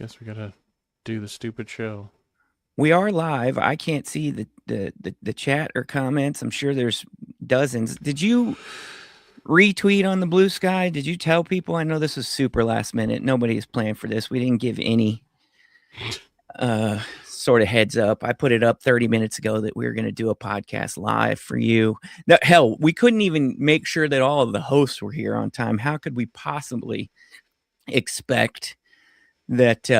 Guess we gotta do the stupid show. We are live. I can't see the chat or comments. I'm sure there's dozens. Did you retweet on the Blue Sky? Did you tell people? I know this was super last minute. Nobody is planned for this. We didn't give any sort of heads up. I put it up 30 minutes ago that we were going to do a podcast live for you. No, hell, we couldn't even make sure that all of the hosts were here on time. How could we possibly expect that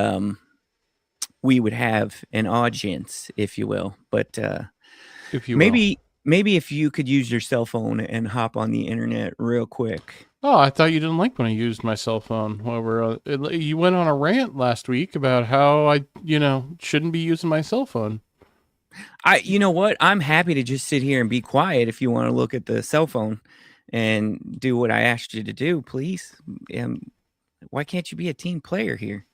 we would have an audience, if you will? But If you will. maybe if you could use your cell phone and hop on the internet real quick. Oh, I thought you didn't like when I used my cell phone. You went on a rant last week about how I, shouldn't be using my cell phone. You know what? I'm happy to just sit here and be quiet if you want to look at the cell phone and do what I asked you to do, please. Why can't you be a team player here?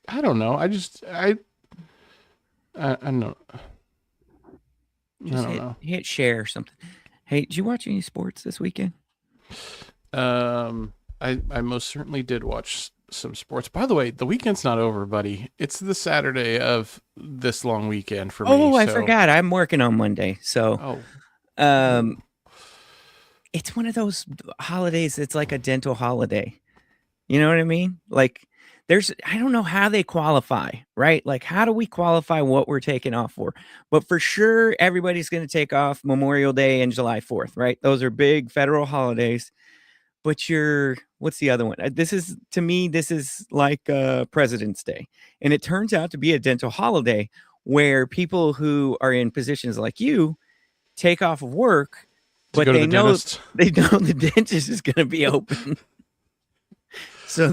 I don't know. I don't know. Just hit share or something. Hey, did you watch any sports this weekend? I most certainly did watch some sports. By the way, the weekend's not over, buddy. It's the Saturday of this long weekend for me. Oh, I forgot. I'm working on Monday. So, it's one of those holidays. It's like a dental holiday. You know what I mean? Like I don't know how they qualify, right? Like, how do we qualify what we're taking off for? But for sure, everybody's going to take off Memorial Day and July 4th, right? Those are big federal holidays. But what's the other one? To me, this is like President's Day. And it turns out to be a dental holiday where people who are in positions like you take off of work, but they know the dentist is going to be open. So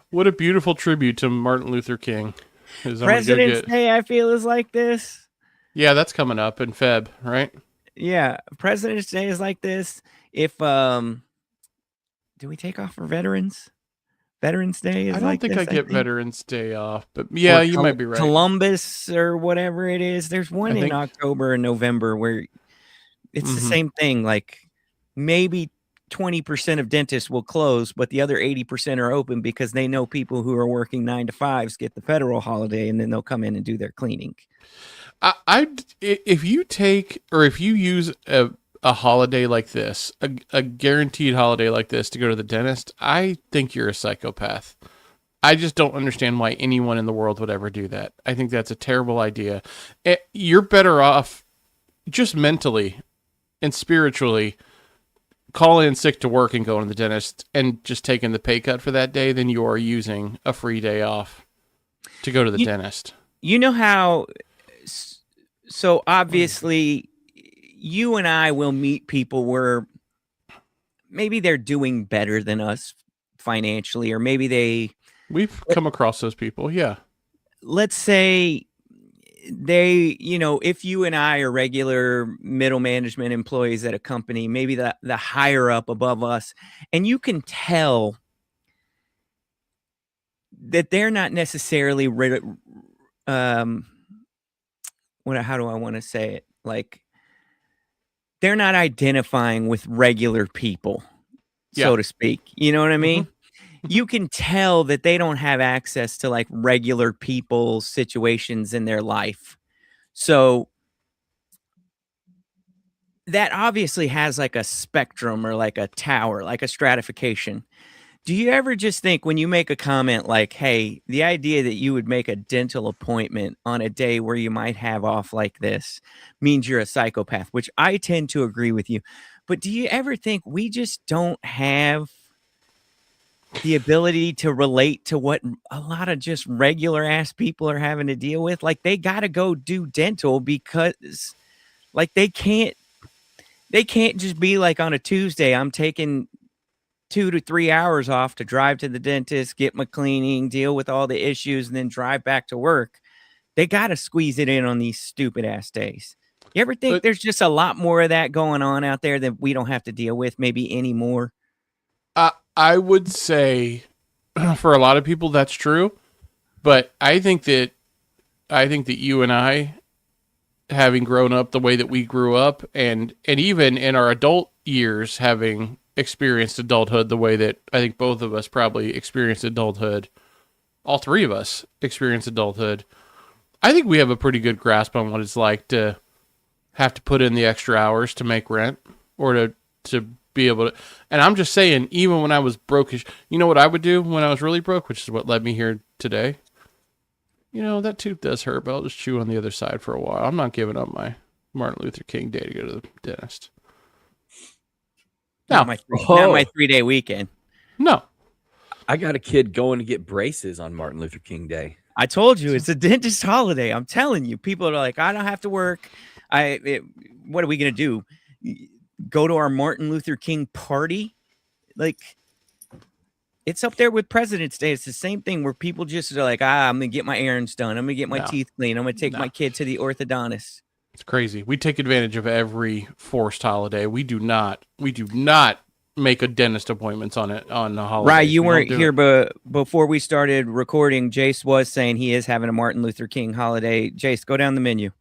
what a beautiful tribute to Martin Luther King. President's Day, I feel, is like this. Yeah, that's coming up in Feb, right? Yeah, President's Day is like this. If do we take off for veterans? Veterans Day is I don't like think this, I get Veterans Day off, but yeah, you might be right. Columbus or whatever it is. There's one in October and November where it's the same thing. Like maybe 20% of dentists will close, but the other 80% are open because they know people who are working 9 to 5s get the federal holiday, and then they'll come in and do their cleaning. If you use a holiday like this, a guaranteed holiday like this to go to the dentist, I think you're a psychopath. I just don't understand why anyone in the world would ever do that. I think that's a terrible idea. You're better off just mentally and spiritually calling in sick to work and going to the dentist and just taking the pay cut for that day than you are using a free day off to go to the dentist. You know how, so obviously you and I will meet people where maybe they're doing better than us financially, or maybe we've come across those people. Yeah. Let's say if you and I are regular middle management employees at a company, maybe the higher up above us, and you can tell that they're not necessarily how do I want to say it? Like, they're not identifying with regular people, so to speak. You know what I mean? You can tell that they don't have access to like regular people's situations in their life. So that obviously has like a spectrum or like a tower, like a stratification. Do you ever just think when you make a comment like, hey, the idea that you would make a dental appointment on a day where you might have off like this means you're a psychopath, which I tend to agree with you. But do you ever think we just don't have the ability to relate to what a lot of just regular ass people are having to deal with? Like, they got to go do dental because like they can't just be like, on a Tuesday, I'm taking 2 to 3 hours off to drive to the dentist, get my cleaning, deal with all the issues, and then drive back to work. They got to squeeze it in on these stupid ass days. You ever think there's just a lot more of that going on out there that we don't have to deal with maybe anymore? I would say for a lot of people that's true, but I think that you and I, having grown up the way that we grew up, and even in our adult years having experienced adulthood the way that I think both of us probably experienced adulthood, all three of us experience adulthood, I think we have a pretty good grasp on what it's like to have to put in the extra hours to make rent or to be able to. And I'm just saying, even when I was brokish, you know what I would do when I was really broke, which is what led me here today. You know, that tooth does hurt, but I'll just chew on the other side for a while. I'm not giving up my Martin Luther King Day to go to the dentist. Not my 3-day weekend. No. I got a kid going to get braces on Martin Luther King Day. I told you it's a dentist holiday. I'm telling you, people are like, I don't have to work. What are we gonna do? Go to our Martin Luther King party? Like, it's up there with President's Day. It's the same thing where people just are like, I'm gonna get my errands done. I'm gonna get my teeth clean. I'm gonna take my kid to the orthodontist. It's crazy. We take advantage of every forced holiday. We do not make a dentist appointments on the holiday. Right, you weren't here, but before we started recording, Jace was saying he is having a Martin Luther King holiday. Jace, go down the menu.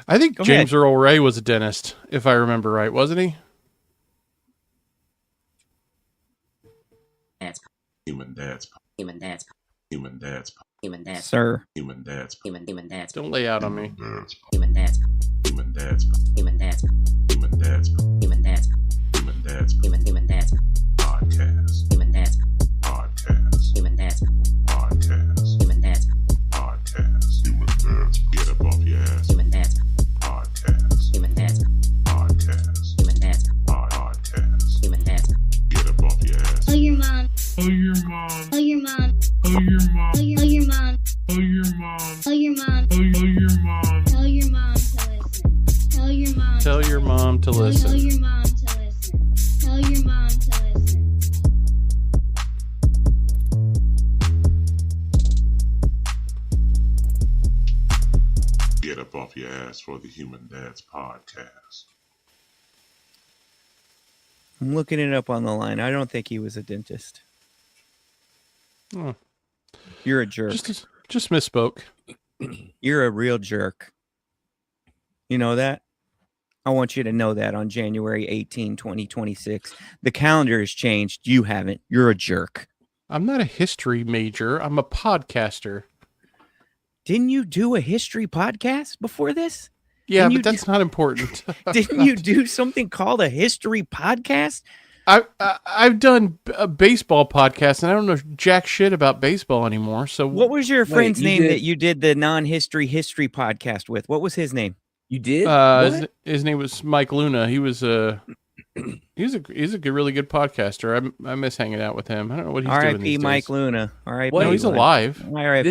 I think James Earl Ray was a dentist, if I remember right, wasn't he? Human dads. Sir. Human dads. Don't lay out on me. Human dads. Human dads. Human dads. Human dads. Human dads. Human dads. Human dads. Podcast. Human dads. Podcast. Human dads. Podcast. Human dads. Podcast. Human dads. Get up off your ass. Human dads. Podcast. Human dads. Podcast. Human dads. Podcast. Human dads. Get up off your ass. Tell your mom. Tell your mom. Tell your mom. Tell your mom. Tell your mom. Tell your mom. Tell your mom. Tell your mom. Tell your mom to listen. Tell your mom. Tell your mom to Tell listen. your mom to listen. Tell your mom to listen. Get up off your ass for the Human Dads Podcast. I'm looking it up on the line. I don't think he was a dentist. Oh. You're a jerk. Just misspoke. You're a real jerk. You know that? I want you to know that on January 18, 2026. The calendar has changed. You haven't. You're a jerk. I'm not a history major. I'm a podcaster. Didn't you do a history podcast before this? Yeah, but that's not important. Didn't you do something called a history podcast? I've done a baseball podcast, and I don't know jack shit about baseball anymore. So what was your friend's you name did- that you did the non-history history podcast with? What was his name? You did? his name was Mike Luna. He was he's a really good podcaster. I miss hanging out with him. I don't know what he's doing R.I.P. these Mike days. Luna. R.I.p. No, he's alive. R.I.P.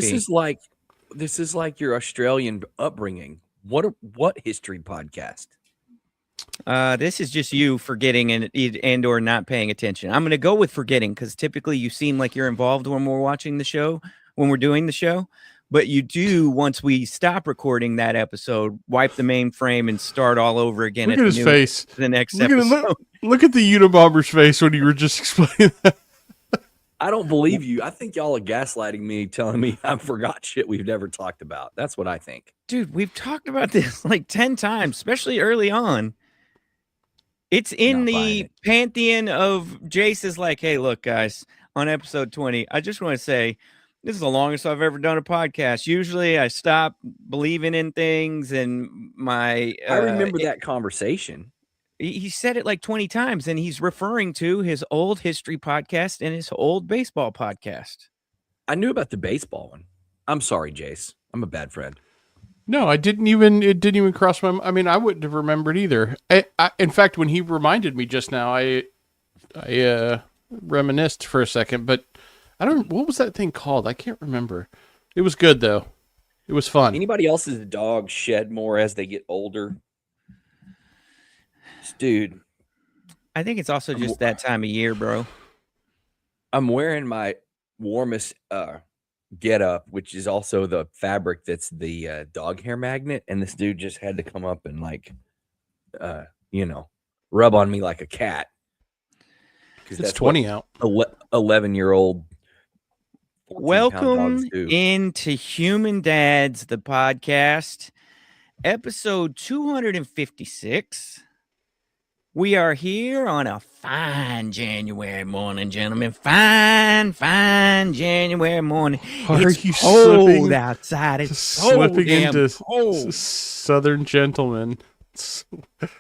This is like your Australian upbringing. What history podcast? This is just you forgetting and or not paying attention. I'm going to go with forgetting because typically you seem like you're involved when we're watching the show, when we're doing the show. But you do, once we stop recording that episode, wipe the mainframe and start all over again. Look at his face. The next Look episode. at look at the Unabomber's face when you were just explaining that. I don't believe you. I think y'all are gaslighting me, telling me I forgot shit we've never talked about. That's what I think. Dude, we've talked about this like 10 times, especially early on. It's in Not buying the it. pantheon of Jace is like, hey, look, guys, on episode 20, I just want to say this is the longest I've ever done a podcast. Usually I stop believing in things and my I remember that conversation. he said it like 20 times, and he's referring to his old history podcast and his old baseball podcast. I knew about the baseball one. I'm sorry, Jace. I'm a bad friend. No, it didn't even cross my mind. I mean, I wouldn't have remembered either. In fact, when he reminded me just now, I reminisced for a second, but I don't. What was that thing called? I can't remember. It was good though. It was fun. Anybody else's dog shed more as they get older? Dude, I think it's also just that time of year, bro. I'm wearing my warmest get up, which is also the fabric that's the dog hair magnet, and this dude just had to come up and rub on me like a cat. It's 20 out. 11-year-old. Welcome into Human Dads, the podcast, episode 256. We are here on a fine January morning, gentlemen. Fine January morning. Are It's you cold slipping- outside. It's so Slipping damn into cold. Southern gentleman.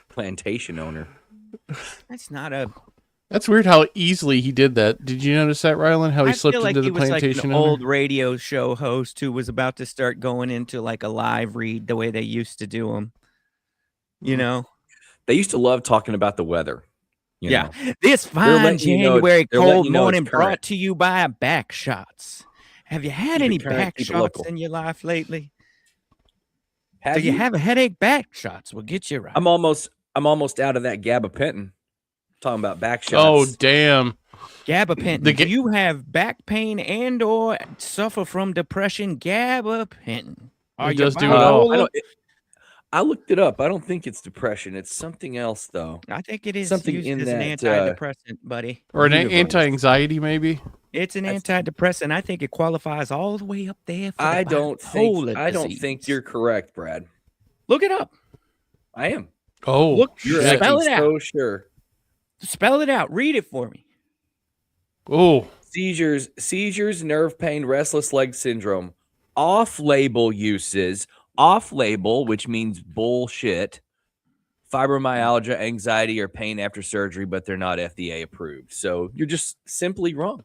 Plantation owner. That's not a. That's weird how easily he did that. Did you notice that, Rylan? How he I slipped feel like into he the was like plantation an owner? old radio show host who was about to start going into like a live read the way they used to do them. You Mm. know? They used to love talking about the weather. You Yeah. know? This fine letting you know- January they're letting cold you know it's morning current. brought to you by Back Shots. Have you had Keep it any current, back keep it shots local. in your life lately? Have Do you have a headache? Back Shots will get you right. I'm almost out of that gabapentin. Talking about back Oh, shots. damn. Gabapentin. The Do you have back pain and or suffer from depression? Gabapentin. Are It you does do it all. bipolar? I looked it up. I don't think it's depression. It's something else, though. I think it is Something used in as an that, antidepressant, buddy. Or an Universe. anti-anxiety, maybe? It's an That's- antidepressant. I think it qualifies all the way up there for the I don't bipolar think disease. you're correct, Brad. Look it up. I am. Oh, Look, You're shit. spell acting it out. so sure. Spell it out. Read it for me. Oh, Seizures, nerve pain, restless leg syndrome. Off-label uses. Off-label, which means bullshit. Fibromyalgia, anxiety, or pain after surgery, but they're not FDA approved. So you're just simply wrong.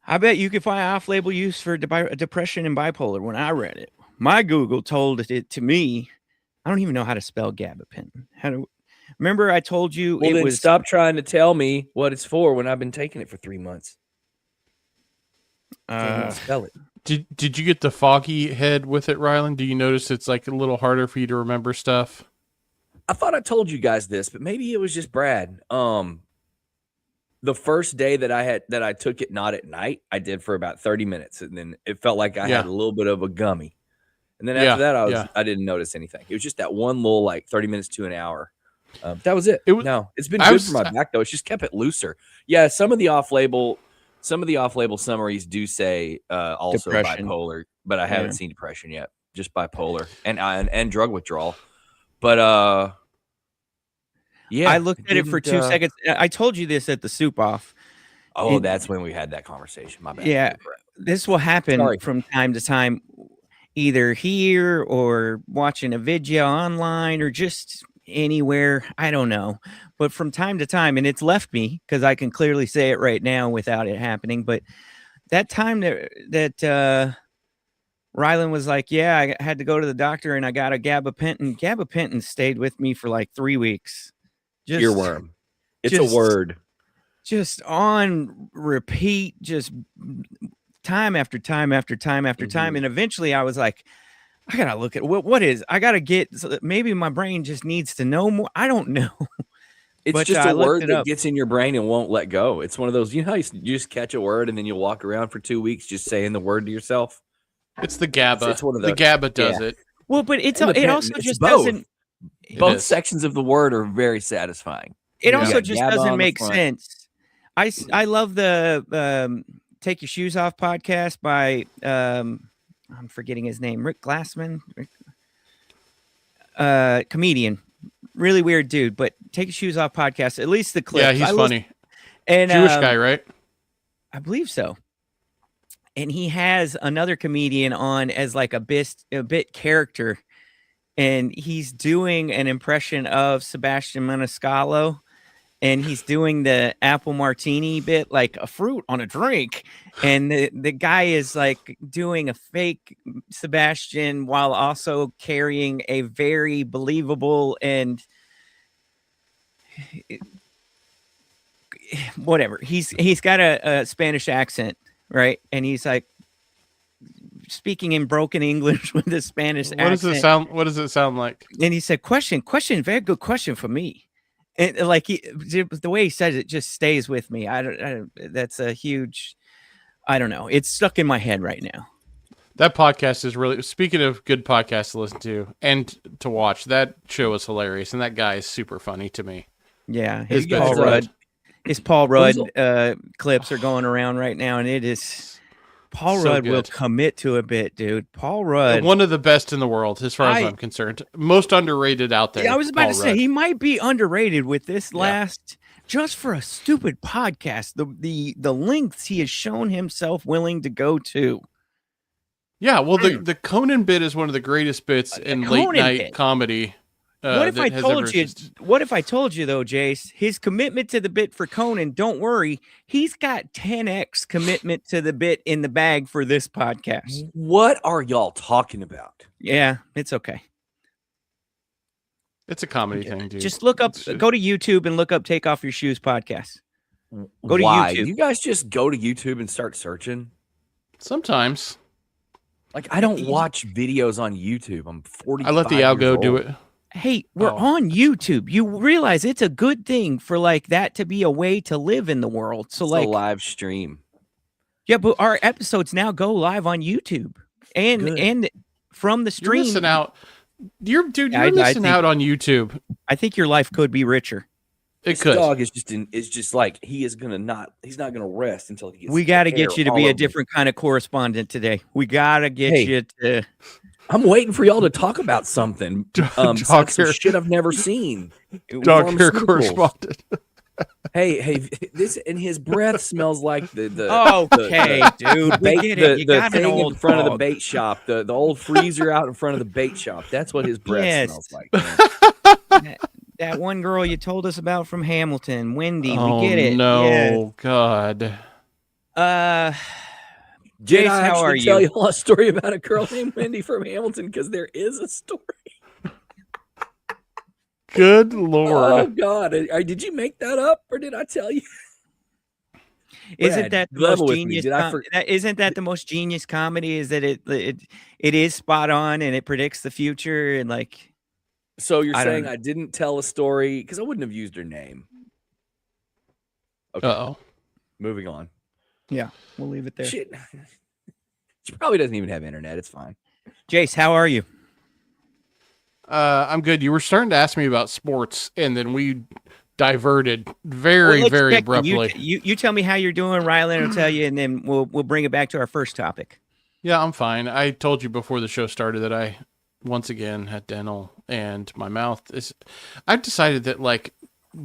I bet you could find off-label use for depression and bipolar. When I read it, my Google told it to me. I don't even know how to spell gabapentin. Remember I told you Well, it then was stop trying to tell me what it's for when I've been taking it for 3 months. Can't even spell it. did you get the foggy head with it, Rylan? Do you notice it's like a little harder for you to remember stuff? I thought I told you guys this, but maybe it was just Brad. The first day that I took it, not at night, I did for about 30 minutes, and then it felt like I Yeah. had a little bit of a gummy. And then Yeah, after that, yeah. I didn't notice anything. It was just that one little like 30 minutes to an hour. That was it. It was- No, it's been I good was- for my back though. It's just kept it looser. Yeah, some of the off-label summaries do say also Depression. bipolar, but I haven't Yeah. seen depression yet. Just bipolar and drug withdrawal. But yeah, I looked at it for 2 seconds. I told you this at the soup off. Oh, It- that's when we had that conversation. My bad. Yeah. This will happen Sorry. from time to time, either here or watching a video online or just anywhere. I don't know. But from time to time, and it's left me because I can clearly say it right now without it happening. But that time that Rylan was like, yeah, I had to go to the doctor and I got a gabapentin. Gabapentin stayed with me for like 3 weeks. Just Earworm. It's just- a word. just on repeat, just time after time after time after time. Mhm. And eventually I was like, I gotta look at I gotta get, so that maybe my brain just needs to know more. I don't know. It's But, just I a looked word it that up. gets in your brain and won't let go. It's one of those, you know how you just catch a word and then you'll walk around for 2 weeks just saying the word to yourself? It's the GABA. It's one of the those. GABA does Yeah. it. Well, but it Independent. also It's just both. doesn't, It Both is. sections of the word are very satisfying. it Yeah. also Yeah, just GABA on doesn't the make front. sense. I love the Take Your Shoes Off podcast by I'm forgetting his name, Rick Glassman, comedian, really weird dude. But Take Your Shoes Off podcast, at least the clips. Yeah, he's I listen- funny. and Jewish guy, right? I believe so. And he has another comedian on as like a bit character, and he's doing an impression of Sebastian Maniscalco, and he's doing the apple martini bit, like a fruit on a drink, and the guy is like doing a fake Sebastian while also carrying a very believable and whatever. He's got a Spanish accent, right? And he's like speaking in broken English with a Spanish What accent. does it sound? What does it sound like? And he said, question, very good question for me. And like the way he says it just stays with me. I don't that's a huge, I don't know. It's stuck in my head right now. That podcast is really. Speaking of good podcasts to listen to and to watch, that show is hilarious, and that guy is super funny to me. Yeah. His His guys Paul are- Rudd. His Paul Rudd Who's clips are going around right now, and it is Paul So Rudd will good. commit to a bit, dude. Paul Rudd. One of the best in the world, as far as I- I'm concerned. Most underrated out there. Yeah, I was about Paul to say Rudd. he might be underrated with this Yeah. last, just for a stupid podcast. The lengths he has shown himself willing to go to. Yeah, well, the Conan bit is one of the greatest bits in late Conan night bit. comedy. What if that I has told ever you? existed. What if I told you though, Jace? His commitment to the bit for Conan. Don't worry, he's got 10x commitment to the bit in the bag for this podcast. What are y'all talking about? Yeah, it's okay. It's a comedy thing, dude. Just look up, It's just- go to YouTube and look up "Take Off Your Shoes" podcast. Go to Why? YouTube. You guys just go to YouTube and start searching? Sometimes Like, I don't watch videos on YouTube. I'm 40. I let the algo do it. Hey, we're Oh. on YouTube. You realize it's a good thing for like that to be a way to live in the world. So It's like, a live stream. yeah, but our episodes now go live on YouTube and Good. from the You're stream. missing out. You're I missing think- out on YouTube. I think your life could be richer. It This could. dog is just like he's not gonna rest until he gets We got to hair get you to all be a over me. different kind of correspondent today. We got to get Hey. you to. I'm waiting for y'all to talk about something. Dog Some hair- shit I've never seen. Dog hair Pharmaceuticals. correspondent. Hey, this and his breath smells like the Okay, dude. We bait, get the, it. You the got an thing old in front of the dog. bait shop, the old freezer out in front of the bait shop. That's what his breath Yes. smells like. man. That one girl you told us about from Hamilton, Wendy. Oh, we get it. no, God. Yeah. Did Jace, I how are actually tell you? you all a story about a girl named Wendy from Hamilton? Because there is a story. Good Oh Lord. God! Did you make that up, or did I tell you? Isn't Brad, that the level most with me. genius? Did I for- Isn't that the most genius comedy? Is that it is spot on and it predicts the future and like. So you're I don't saying know. I didn't tell a story because I wouldn't have used her name. Okay, Uh-oh. moving on. Yeah, we'll leave it there. Shit. She probably doesn't even have internet. It's fine. Jace, how are you? I'm good. You were starting to ask me about sports, and then we diverted very, Well, let's very check in. abruptly. You tell me how you're doing, Rylan will tell you, and then we'll bring it back to our first topic. Yeah, I'm fine. I told you before the show started that I once again had dental, and my mouth is. I've decided that like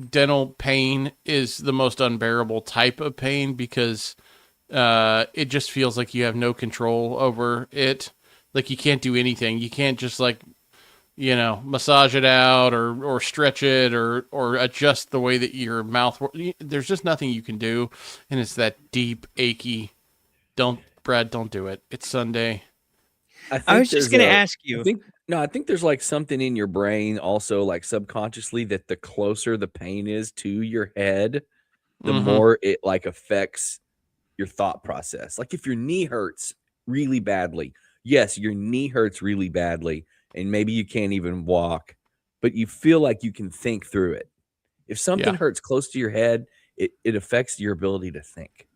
dental pain is the most unbearable type of pain because it just feels like you have no control over it. Like you can't do anything. You can't just like massage it out or stretch it or adjust the way that your mouth. There's just nothing you can do, and it's that deep achy. Brad, don't do it. It's Sunday. I was just going to ask you. I think there's like something in your brain also like subconsciously that the closer the pain is to your head, the Mhm. more it like affects your thought process. Like if your knee hurts really badly, yes, your knee hurts really badly and maybe you can't even walk, but you feel like you can think through it. If something Yeah. hurts close to your head, it affects your ability to think.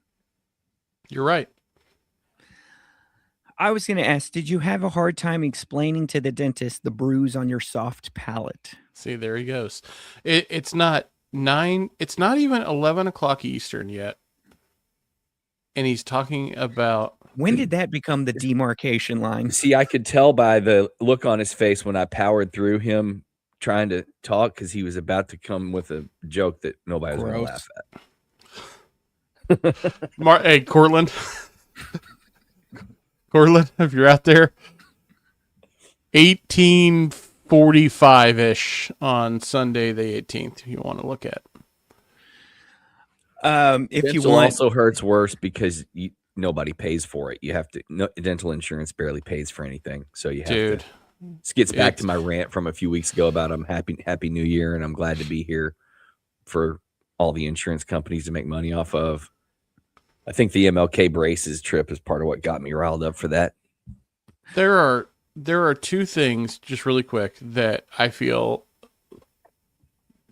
You're right. I was going to ask, did you have a hard time explaining to the dentist the bruise on your soft palate? See, there he goes. It's not 9. It's not even 11 o'clock Eastern yet. And he's talking about. When did that become the demarcation line? See, I could tell by the look on his face when I powered through him trying to talk because he was about to come with a joke that nobody was going to Gross. laugh at. Hey, Cortland. Cortland, if you're out there. 1845-ish on Sunday the 18th, if you want to look at. If you Dental want, also hurts worse because nobody pays for it. You have to. Dental insurance barely pays for anything, so you have Dude. to. This gets back to It's- my rant from a few weeks ago about I'm happy New Year and I'm glad to be here for all the insurance companies to make money off of. I think the MLK braces trip is part of what got me riled up for that. There are two things, just really quick, that I feel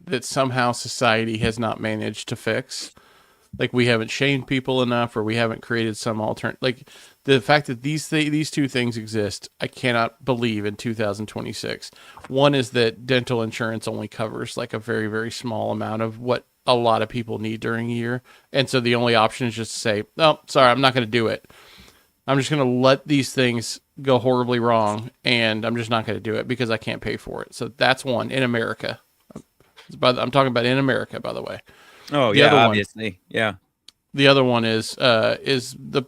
that somehow society has not managed to fix. Like we haven't shamed people enough, or we haven't created some alternative. Like the fact that these two things exist, I cannot believe in 2026. One is that dental insurance only covers like a very, very small amount of what a lot of people need during a year, and so the only option is just to say, "No, sorry, I'm not going to do it." I'm just going to let these things go horribly wrong, and I'm just not going to do it because I can't pay for it. So that's one in America. I'm talking about in America, by the way. Oh, The yeah, other one- obviously. Yeah. The other one is the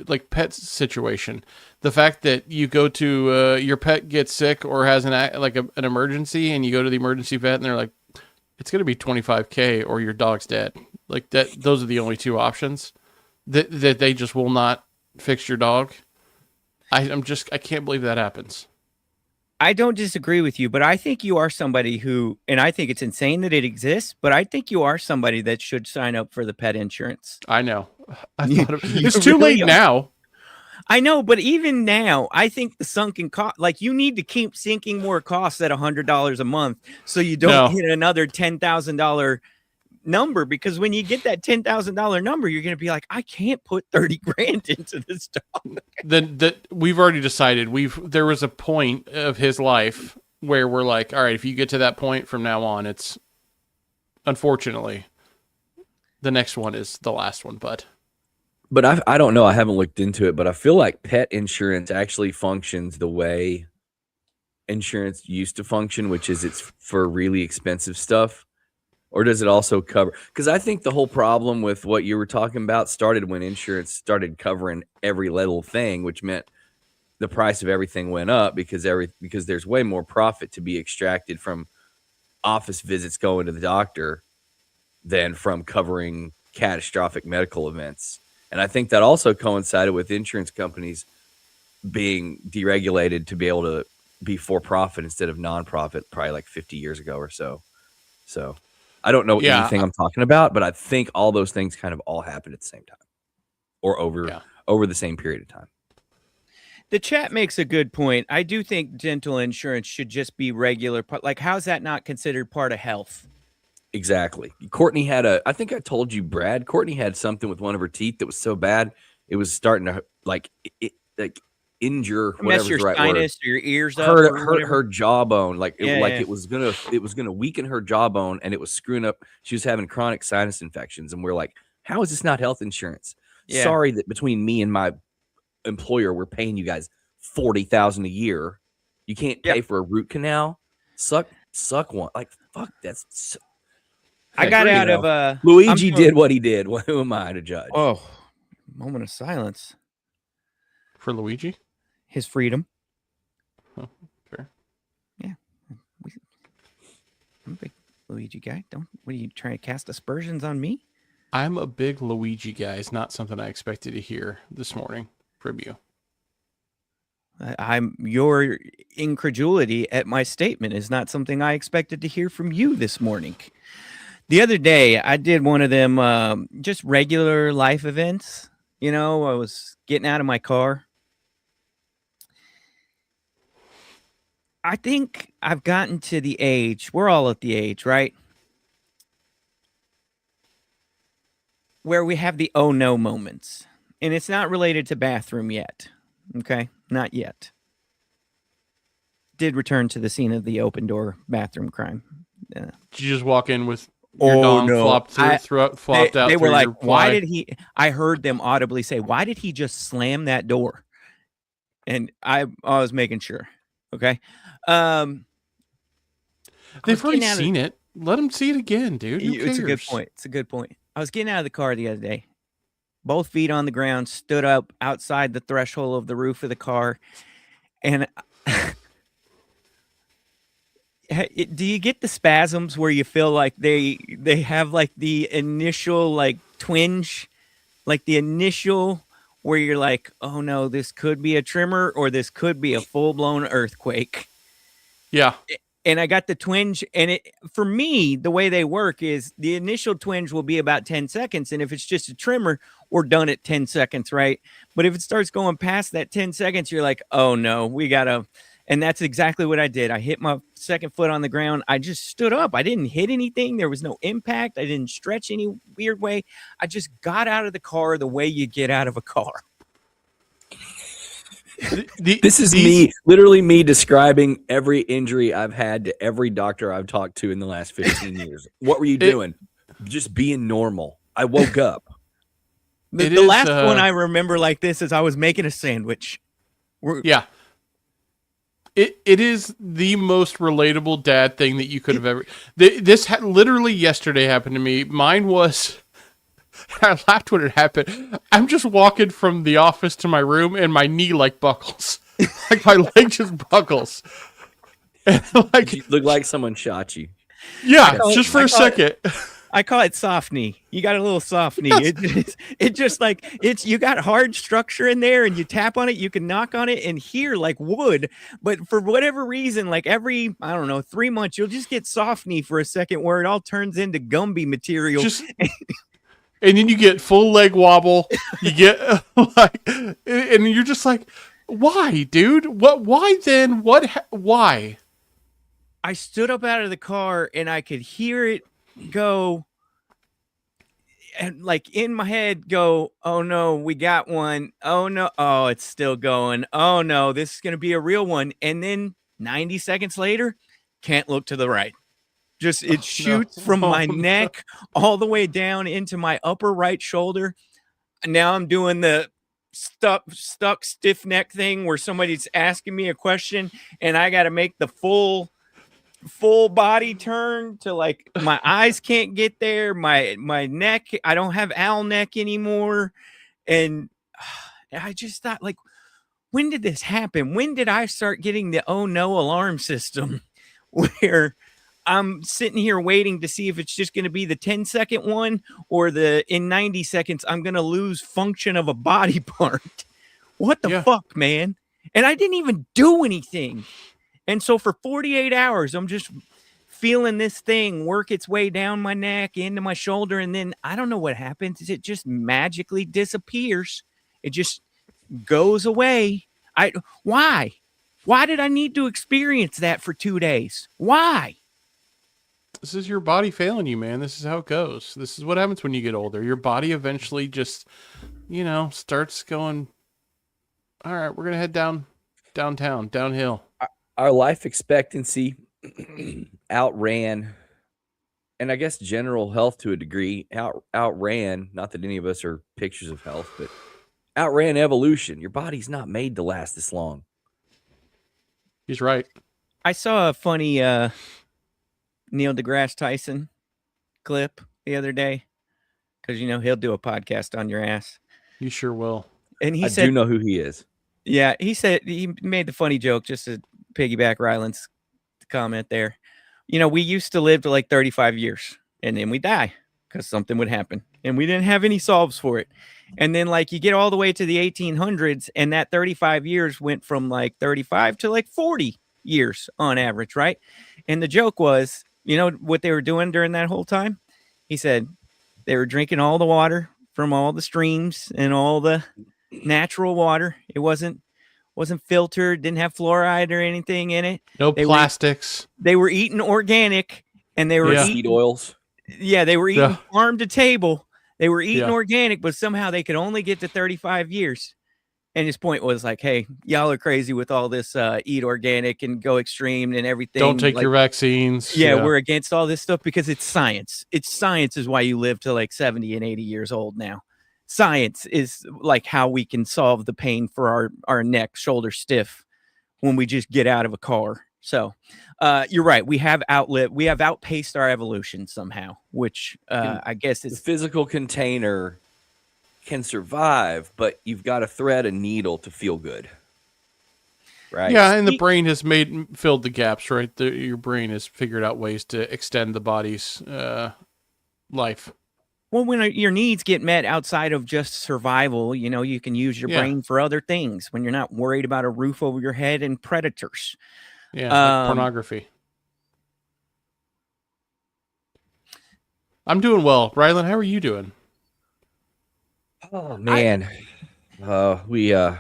like pet situation. The fact that you go to your pet gets sick or has an emergency, and you go to the emergency vet, and they're like, it's going to be $25,000 or your dog's dead. Like that. Those are the only two options that they just will not fix your dog. I can't believe that happens. I don't disagree with you, but I think you are somebody who, and I think it's insane that it exists, but I think you are somebody that should sign up for the pet insurance. I know. You- It's you too really late are. now. I know, but even now, I think the sunken cost, like you need to keep sinking more costs at $100 a month so you don't No. hit another $10,000 number, because when you get that $10,000 number, you're going to be like, I can't put 30 grand into this dog. Then that we've already decided there was a point of his life where we're like, all right, if you get to that point from now on, it's unfortunately the next one is the last one, but I don't know. I haven't looked into it, but I feel like pet insurance actually functions the way insurance used to function, which is it's for really expensive stuff. Or does it also cover? Because I think the whole problem with what you were talking about started when insurance started covering every little thing, which meant the price of everything went up because there's way more profit to be extracted from office visits going to the doctor than from covering catastrophic medical events. And I think that also coincided with insurance companies being deregulated to be able to be for profit instead of nonprofit, probably like 50 years ago or so. So I don't know Yeah, anything I'm talking about, but I think all those things kind of all happened at the same time or over the same period of time. The chat makes a good point. I do think dental insurance should just be regular. Like, how's that not considered part of health? Exactly. Courtney I think I told you, Brad, Courtney had something with one of her teeth that was so bad, it was starting to like injure Mess whatever's your the right word. sinus or your ears up. or Hurt whatever. her jawbone, Yeah. it was gonna weaken her jawbone, and it was screwing up. She was having chronic sinus infections, and we're like, how is this not health insurance? Yeah. Sorry that between me and my employer, we're paying you guys $40,000 a year. You can't pay for a root canal. Suck one. Like fuck. That's. I got You out know, of Luigi I'm- did what he did. Who am I to judge? Oh, moment of silence. for Luigi. His freedom. Oh, fair. I'm a big Luigi guy. What are you trying to cast aspersions on me? I'm a big Luigi guy. It's not something I expected to hear this morning from you. I'm your incredulity at my statement is not something I expected to hear from you this morning. The other day, I did one of them just regular life events. You know, I was getting out of my car. I think I've gotten to the age, we're all at the age, right? Where we have the oh no moments. And it's not related to bathroom yet. Okay, not yet. Did return to the scene of the open door bathroom crime. Did you just walk in with your Oh, dong no. flopped out? They were through like, your why fly? did he? I heard them audibly say, why did he just slam that door? And I was making sure. Okay. They've already getting out of- seen it. Let them see it again, dude. Who It's a good cares? point. It's a good point. I was getting out of the car the other day, both feet on the ground, stood up outside the threshold of the roof of the car. And do you get the spasms where you feel like they have like the initial like twinge, like the initial where you're like, oh no, this could be a tremor or this could be a full-blown earthquake. Yeah. And I got the twinge, and it for me, the way they work is the initial twinge will be about 10 seconds. And if it's just a tremor, we're done at 10 seconds, right? But if it starts going past that 10 seconds, you're like, oh no, we gotta. And that's exactly what I did. I hit my second foot on the ground. I just stood up. I didn't hit anything. There was no impact. I didn't stretch any weird way. I just got out of the car the way you get out of a car. This is me, literally me describing every injury I've had to every doctor I've talked to in the last 15 years. What were you doing? Just being normal. I woke up. The, It the is, last one I remember like this is I was making a sandwich. Yeah. It is the most relatable dad thing that you could have ever. This literally yesterday happened to me. Mine was. I laughed when it happened. I'm just walking from the office to my room, and my knee like buckles, like my leg just buckles. And like, You look like someone shot you. yeah, call it- just for I a call it- second. I call it soft knee. You got a little soft knee. It just like you got hard structure in there, and you tap on it, you can knock on it and hear like wood. But for whatever reason, like every, I don't know, 3 months, you'll just get soft knee for a second where it all turns into Gumby material. Just, and then you get full leg wobble. You get like, and you're just like, why, dude? What? Why then? Why? I stood up out of the car and I could hear it go, and like in my head go, oh no, we got one. Oh no, oh, it's still going. Oh no, this is going to be a real one. And then 90 seconds later, can't look to the right. Just it shoots from my neck all the way down into my upper right shoulder. And now I'm doing the stuck stiff neck thing where somebody's asking me a question and I got to make the full body turn to, like, my eyes can't get there, my neck, I don't have owl neck anymore. And I just thought, like, when did this happen? When did I start getting the oh no alarm system where I'm sitting here waiting to see if it's just going to be the 10-second one or in 90 seconds I'm going to lose function of a body part? What the fuck, man? And I didn't even do anything. And so for 48 hours, I'm just feeling this thing work its way down my neck, into my shoulder. And then I don't know what happens. It just magically disappears. It just goes away. Why? Why did I need to experience that for 2 days? Why? This is your body failing you, man. This is how it goes. This is what happens when you get older. Your body eventually just, starts going, all right, we're going to head downhill. Our life expectancy outran, and I guess general health to a degree, outran, not that any of us are pictures of health, but outran evolution. Your body's not made to last this long. He's right. I saw a funny Neil deGrasse Tyson clip the other day because, he'll do a podcast on your ass. You sure will. And he I said, do know who he is. Yeah, he said, he made the funny joke just to piggyback Ryland's comment there. We used to live to like 35 years and then we die because something would happen and we didn't have any solves for it. And then like you get all the way to the 1800s and that 35 years went from like 35 to like 40 years on average, right? And the joke was, what they were doing during that whole time? He said they were drinking all the water from all the streams and all the natural water. It wasn't filtered, didn't have fluoride or anything in it. No plastics. They were eating organic and they were Seed oils. Yeah, they were eating farm to table. They were eating Yeah. organic, but somehow they could only get to 35 years. And his point was like, hey, y'all are crazy with all this eat organic and go extreme and everything. Don't take like, your vaccines. Yeah, we're against all this stuff because it's science. It's science is why you live to like 70 and 80 years old now. Science is like how we can solve the pain for our neck, shoulder stiff when we just get out of a car. So you're right. We have outpaced our evolution somehow, which I guess The is physical container can survive, but you've got to thread a needle to feel good. Right? Yeah, and the brain has filled the gaps, right? Your brain has figured out ways to extend the body's life. well, when your needs get met outside of just survival, you can use your brain for other things when you're not worried about a roof over your head and predators. Yeah, like pornography. I'm doing well. Rylan, how are you doing? Oh man, we had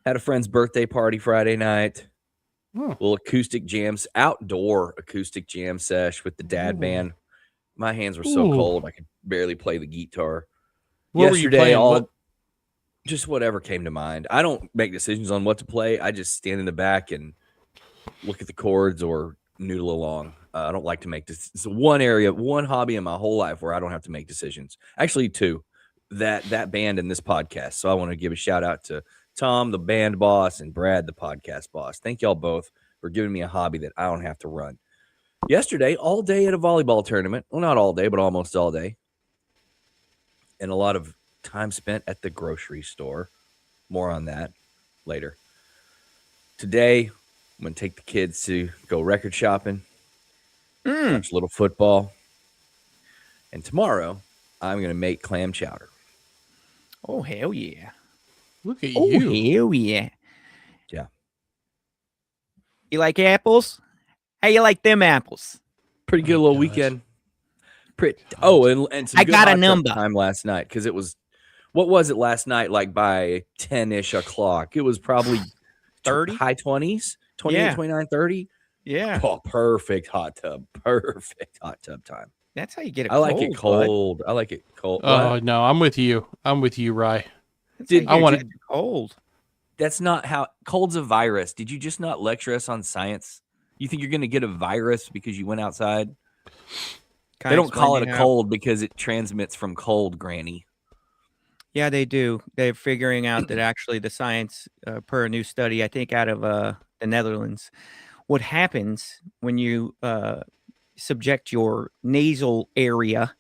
a friend's birthday party Friday night. Little acoustic jams, outdoor acoustic jam sesh with the dad band. My hands were so cold I could barely play the guitar. What were you playing? Just whatever came to mind. I don't make decisions on what to play. I just stand in the back and look at the chords or noodle along. I don't like to make this. It's one hobby in my whole life where I don't have to make decisions. Actually, two. that band in this podcast. So I want to give a shout out to Tom, the band boss, and Brad, the podcast boss. Thank y'all both for giving me a hobby that I don't have to run. Yesterday, all day at a volleyball tournament. Well, not all day, but almost all day. And a lot of time spent at the grocery store. More on that later. Today, I'm going to take the kids to go record shopping, watch a little football. And tomorrow, I'm going to make clam chowder. Oh, hell yeah. Look at Oh, you. hell yeah. Yeah. You like apples? How you like them apples? Pretty good Oh, little gosh. weekend. And some I good got a hot tub number. time last night because it was, what was it last night? Like by 10-ish o'clock. It was probably 30? high 20s, 28, Yeah. 29, 30. Yeah. Oh, perfect hot tub. Perfect hot tub time. That's how you get it I like it bud. cold. I like it cold. Oh What? no, I'm with you. I'm with you, Rye. That's Did- how you I want get it cold. That's not how cold's a virus. Did you just not lecture us on science? You think you're going to get a virus because you went outside? They don't call it a cold because it transmits from cold, Granny. Yeah, they do. They're figuring out that actually the science, per a new study, I think out of the Netherlands, what happens when you subject your nasal area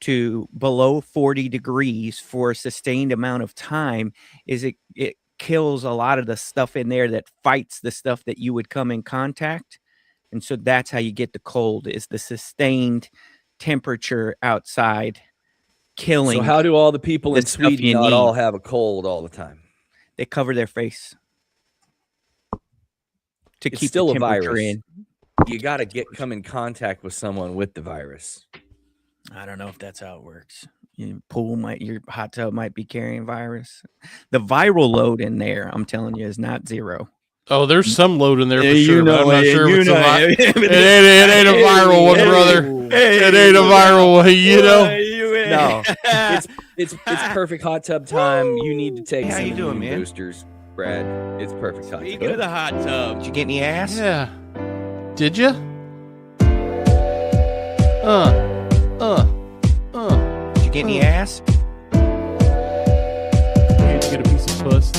to below 40 degrees for a sustained amount of time is it kills a lot of the stuff in there that fights the stuff that you would come in contact. And so that's how you get the cold, is the sustained temperature outside killing. So how do all the people in the stuff Sweden you not need. all have a cold all the time? They cover their face to It's keep still the a temperature virus. in. You got to come in contact with someone with the virus. I don't know if that's how it works. Your hot tub might be carrying virus. The viral load in there, I'm telling you, is not zero. Oh, there's some load in there for Yeah, sure. But I'm not sure if it's a it ain't a viral one, brother. It ain't a viral one, you know. No, it's perfect hot tub time. You need to take How some you doing, immune man? boosters, Brad. It's perfect hot Speaking tub. of the hot tub, did you get any ass? Yeah. Did you? Uh. Did you get any ass? Can't you get a piece of puss?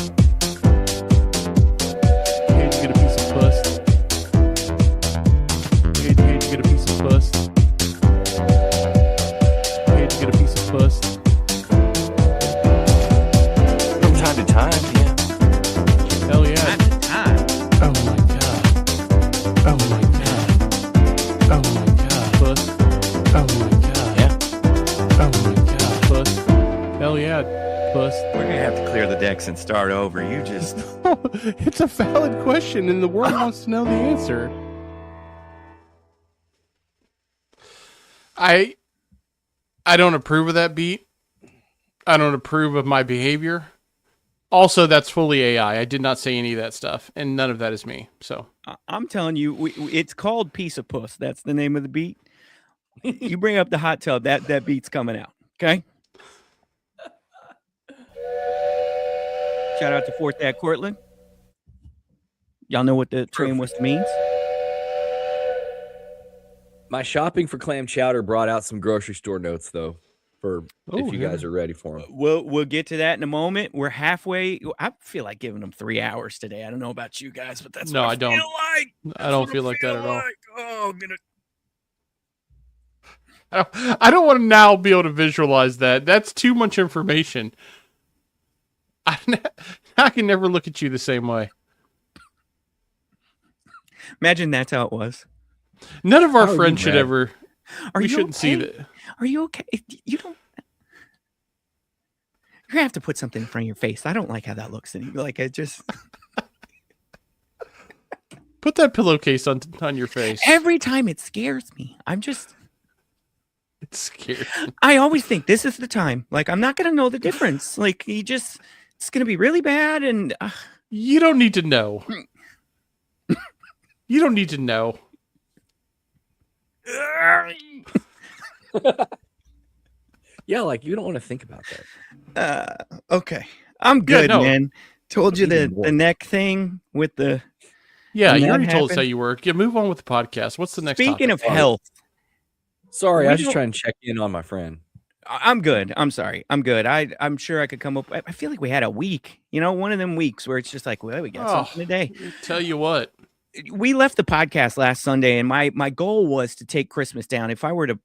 Can't you get a piece of puss? Can't you get a piece of puss? Can't you get a piece of puss? From time to time, yeah. Hell yeah. Time. Oh my god. Oh my god. Oh my god. Puss. Oh my god. Yeah. Oh my god. Puss. Hell yeah. Puss. We're gonna have to clear the decks and start over. You just It's a valid question and the world wants to know the answer. I don't approve of that beat. I don't approve of my behavior. Also, that's fully AI. I did not say any of that stuff, and none of that is me. So I'm telling you, it's called Piece of Puss. That's the name of the beat. You bring up the hot tub, that beat's coming out. Okay. Shout out to Fort Dad Cortland. Y'all know what the train whistle means? My shopping for clam chowder brought out some grocery store notes, though, for Oh, if you guys are ready for them. We'll get to that in a moment. We're halfway. I feel like giving them 3 hours today. I don't know about you guys, but that's No, what I don't. feel like. I don't feel like that at all. Like. Oh, I'm gonna. I don't want to now be able to visualize that. That's too much information. I can never look at you the same way. Imagine that's how it was. None of our How are you, friends should Brad? ever. Are We you shouldn't see okay? that. Are you okay? You don't. You're gonna have to put something in front of your face. I don't like how that looks. Like it just Put that pillowcase on your face. every time it scares me. I'm just. It's scary. I always think this is the time. Like I'm not gonna know the difference. Like it's gonna be really bad. And You don't need to know. You don't need to know. Yeah, like you don't want to think about that. okay, I'm good, no. man. Told you Even the more. neck thing with the. Yeah, When you that already told us how happened- you work. Yeah, move on with the podcast. What's the next Speaking topic? of health, Sorry, We I was just don't- trying to check in on my friend. I'm good. I'm sorry. I'm good. I'm sure I could come up. I feel like we had a week, one of them weeks where it's just like, well, we got something today. Tell you what. We left the podcast last Sunday, and my goal was to take Christmas down. If I were to,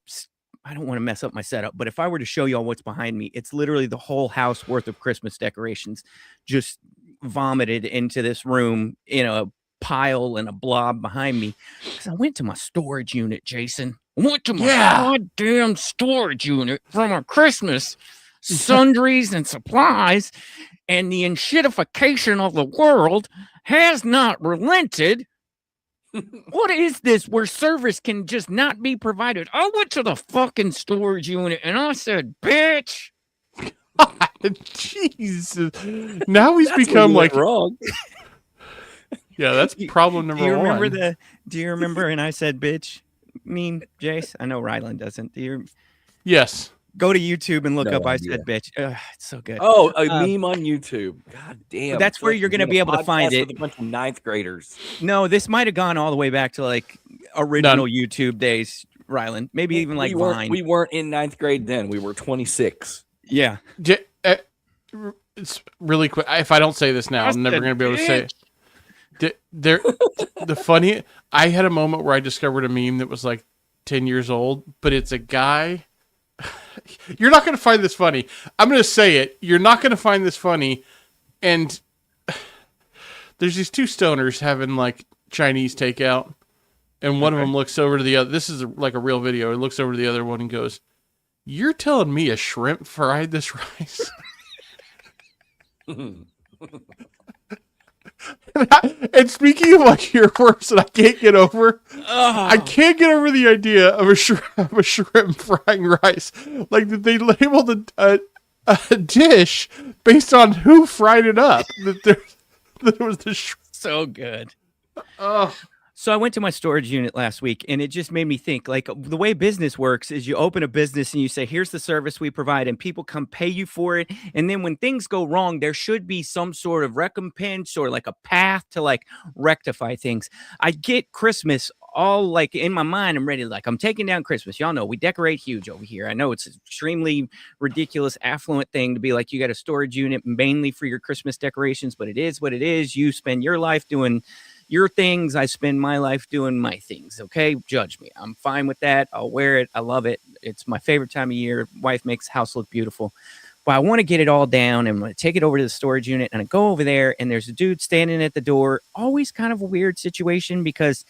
I don't want to mess up my setup, but if I were to show y'all what's behind me, it's literally the whole house worth of Christmas decorations just vomited into this room in a pile and a blob behind me. Because I went to my storage unit, Jason. I went to my goddamn storage unit for my Christmas sundries and supplies, and the enshittification of the world has not relented. What is this where service can just not be provided? I went to the fucking storage unit and I said, bitch. Jesus. Now he's become like wrong. Yeah, that's problem number Do you one. remember do you remember? And I said, bitch. Jace? I know Ryland doesn't. Do you? Yes. Go to YouTube and look No up I idea. said, bitch. It's so good. Oh, a meme on YouTube. God damn. That's it's where like you're gonna doing be a able to find podcast it. with a bunch of ninth graders. No, this might have gone all the way back to like original YouTube days, Ryland. Maybe even like Vine. We weren't in ninth grade then. We were 26. Yeah. It's really quick. If I don't say this now, I'm never going to be able to say it. The funny, I had a moment where I discovered a meme that was like 10 years old, but it's a guy. You're not going to find this funny. I'm going to say it. You're not going to find this funny. And there's these two stoners having like Chinese takeout. And one of them looks over to the other. This is like a real video. He looks over to the other one and goes, "You're telling me a shrimp fried this rice?" And speaking of like earworms that I can't get over, I can't get over the idea of a shrimp frying rice. Like that they labeled a dish based on who fried it up. That it was the shrimp. So good. Oh. So I went to my storage unit last week, and it just made me think, like, the way business works is you open a business and you say, here's the service we provide, and people come pay you for it. And then when things go wrong, there should be some sort of recompense or like a path to like rectify things. I get Christmas all like in my mind. I'm ready. Like, I'm taking down Christmas. Y'all know we decorate huge over here. I know it's an extremely ridiculous, affluent thing to be like, you got a storage unit mainly for your Christmas decorations, but it is what it is. You spend your life doing your things. I spend my life doing my things. Okay. Judge me. I'm fine with that. I'll wear it. I love it. It's my favorite time of year. Wife makes the house look beautiful. But I want to get it all down and I'm going to take it over to the storage unit. And I go over there and there's a dude standing at the door. Always kind of a weird situation because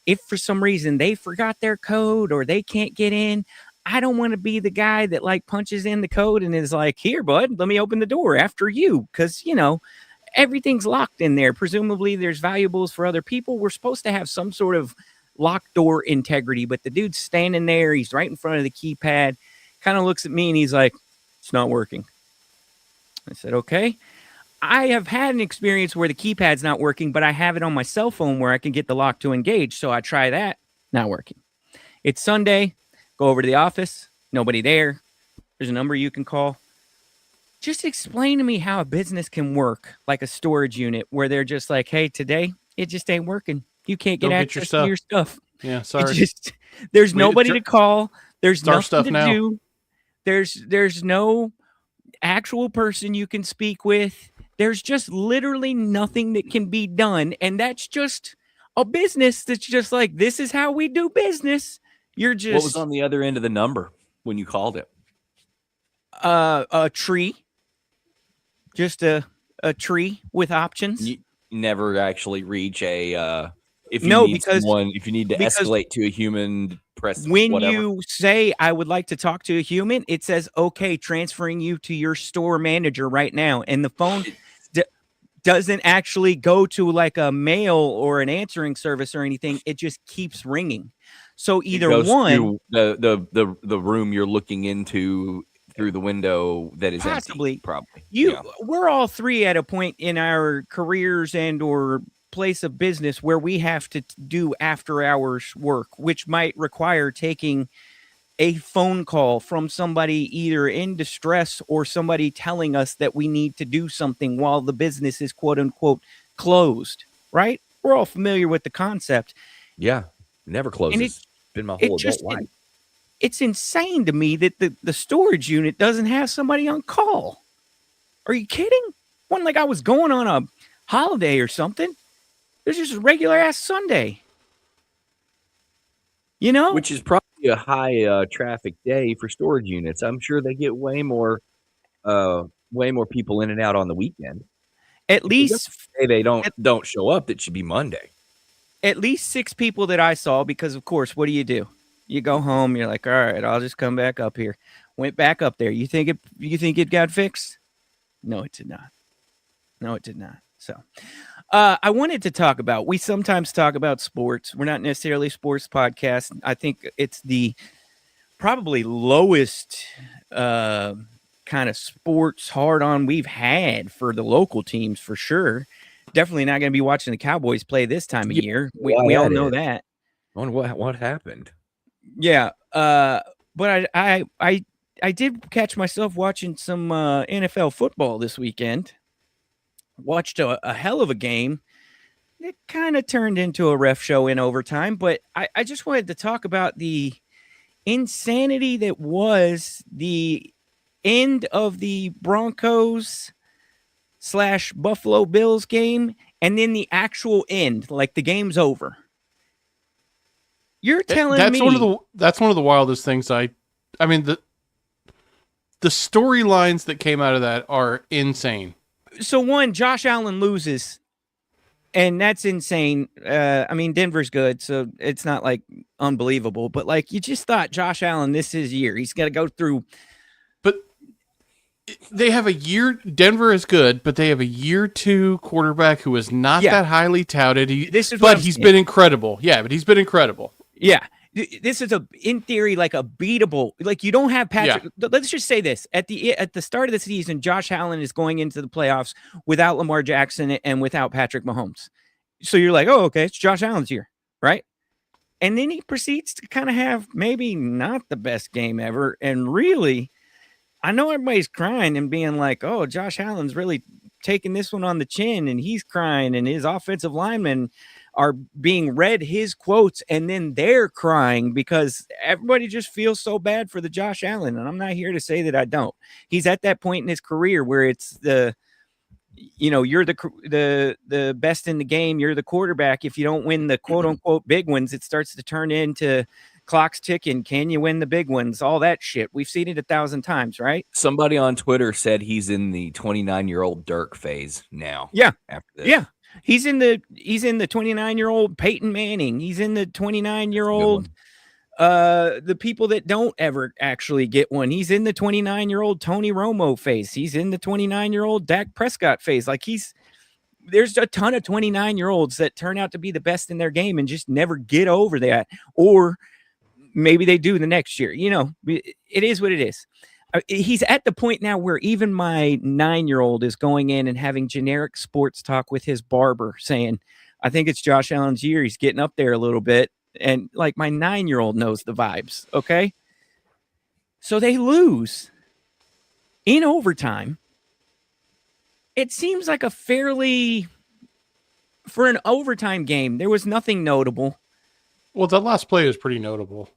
if for some reason they forgot their code or they can't get in, I don't want to be the guy that like punches in the code and is like, here, bud, let me open the door after you. Cause everything's locked in there. Presumably there's valuables for other people. We're supposed to have some sort of locked door integrity, but the dude's standing there. He's right in front of the keypad, kind of looks at me and he's like, it's not working. I said, okay. I have had an experience where the keypad's not working, but I have it on my cell phone where I can get the lock to engage. So I try that, not working. It's Sunday, go over to the office, nobody there. There's a number you can call. Just explain to me how a business can work like a storage unit where they're just like, hey, today it just ain't working. You can't get access to your stuff. Yeah, sorry. There's nobody to call. There's nothing to do. There's no actual person you can speak with. There's just literally nothing that can be done. And that's just a business that's just like, this is how we do business. You're just... What was on the other end of the number when you called it? A tree. Just a tree with options. You never actually reach a if you need to escalate to a human, press when whatever. You say I would like to talk to a human, it says okay, transferring you to your store manager right now, and the phone doesn't actually go to like a mail or an answering service or anything. It just keeps ringing. So either one, the room you're looking into through the window that is possibly empty, probably. We're all three at a point in our careers and or place of business where we have to do after hours work, which might require taking a phone call from somebody either in distress or somebody telling us that we need to do something while the business is quote unquote closed, right? We're all familiar with the concept. Yeah. Never closes. Been my whole adult life. it's insane to me that the storage unit doesn't have somebody on call. Are you kidding? Wasn't like I was going on a holiday or something. It was just a regular ass Sunday. You know? Which is probably a high traffic day for storage units. I'm sure they get way more people in and out on the weekend. At least Hey, they don't show up. That should be Monday. at least 6 people that I saw, because of course, what do? You go home, you're like, all right, I'll just come back up here. Went back up there. You think it got fixed? No, it did not. No, it did not. So I wanted to talk about, we sometimes talk about sports. We're not necessarily a sports podcast. I think it's the probably lowest kind of sports hard on we've had for the local teams for sure. Definitely not going to be watching the Cowboys play this time of year. We all know that. I wonder what happened. Yeah. But I did catch myself watching some NFL football this weekend. Watched a hell of a game. It kind of turned into a ref show in overtime, but I just wanted to talk about the insanity that was the end of the Broncos / Buffalo Bills game, and then the actual end, like the game's over. You're telling me that's one of the wildest things. I mean the storylines that came out of that are insane. So one, Josh Allen loses, and that's insane. I mean, Denver's good, so it's not like unbelievable, but like you just thought Josh Allen, this is his year. He's got to go through. But they have a year. Denver is good, but they have a year 2 quarterback who is not that highly touted. But he's been incredible. Yeah, but he's been incredible. Yeah. This is in theory, like a beatable, like you don't have Patrick. Yeah. Let's just say this at the start of the season, Josh Allen is going into the playoffs without Lamar Jackson and without Patrick Mahomes. So you're like, oh, okay, it's Josh Allen's year, right? And then he proceeds to kind of have maybe not the best game ever. And really, I know everybody's crying and being like, oh, Josh Allen's really taking this one on the chin, and he's crying, and his offensive linemen are being read his quotes, and then they're crying because everybody just feels so bad for the Josh Allen. And I'm not here to say that I don't. He's at that point in his career where it's you're the best in the game. You're the quarterback. If you don't win the quote unquote big ones, it starts to turn into clock's ticking. Can you win the big ones? All that shit. We've seen it 1,000 times, right? Somebody on Twitter said he's in the 29-year-old Dirk phase now. Yeah. After this. Yeah. He's in the 29-year-old Peyton Manning. He's in the 29-year-old the people that don't ever actually get one. He's in the 29-year-old Tony Romo phase. He's in the 29-year-old Dak Prescott phase. Like there's a ton of 29-year-olds that turn out to be the best in their game and just never get over that. Or maybe they do the next year. It is what it is. He's at the point now where even my 9-year-old is going in and having generic sports talk with his barber saying, I think it's Josh Allen's year. He's getting up there a little bit. And like my 9-year-old knows the vibes. Okay. So they lose in overtime. It seems like for an overtime game, there was nothing notable. Well, the last play was pretty notable.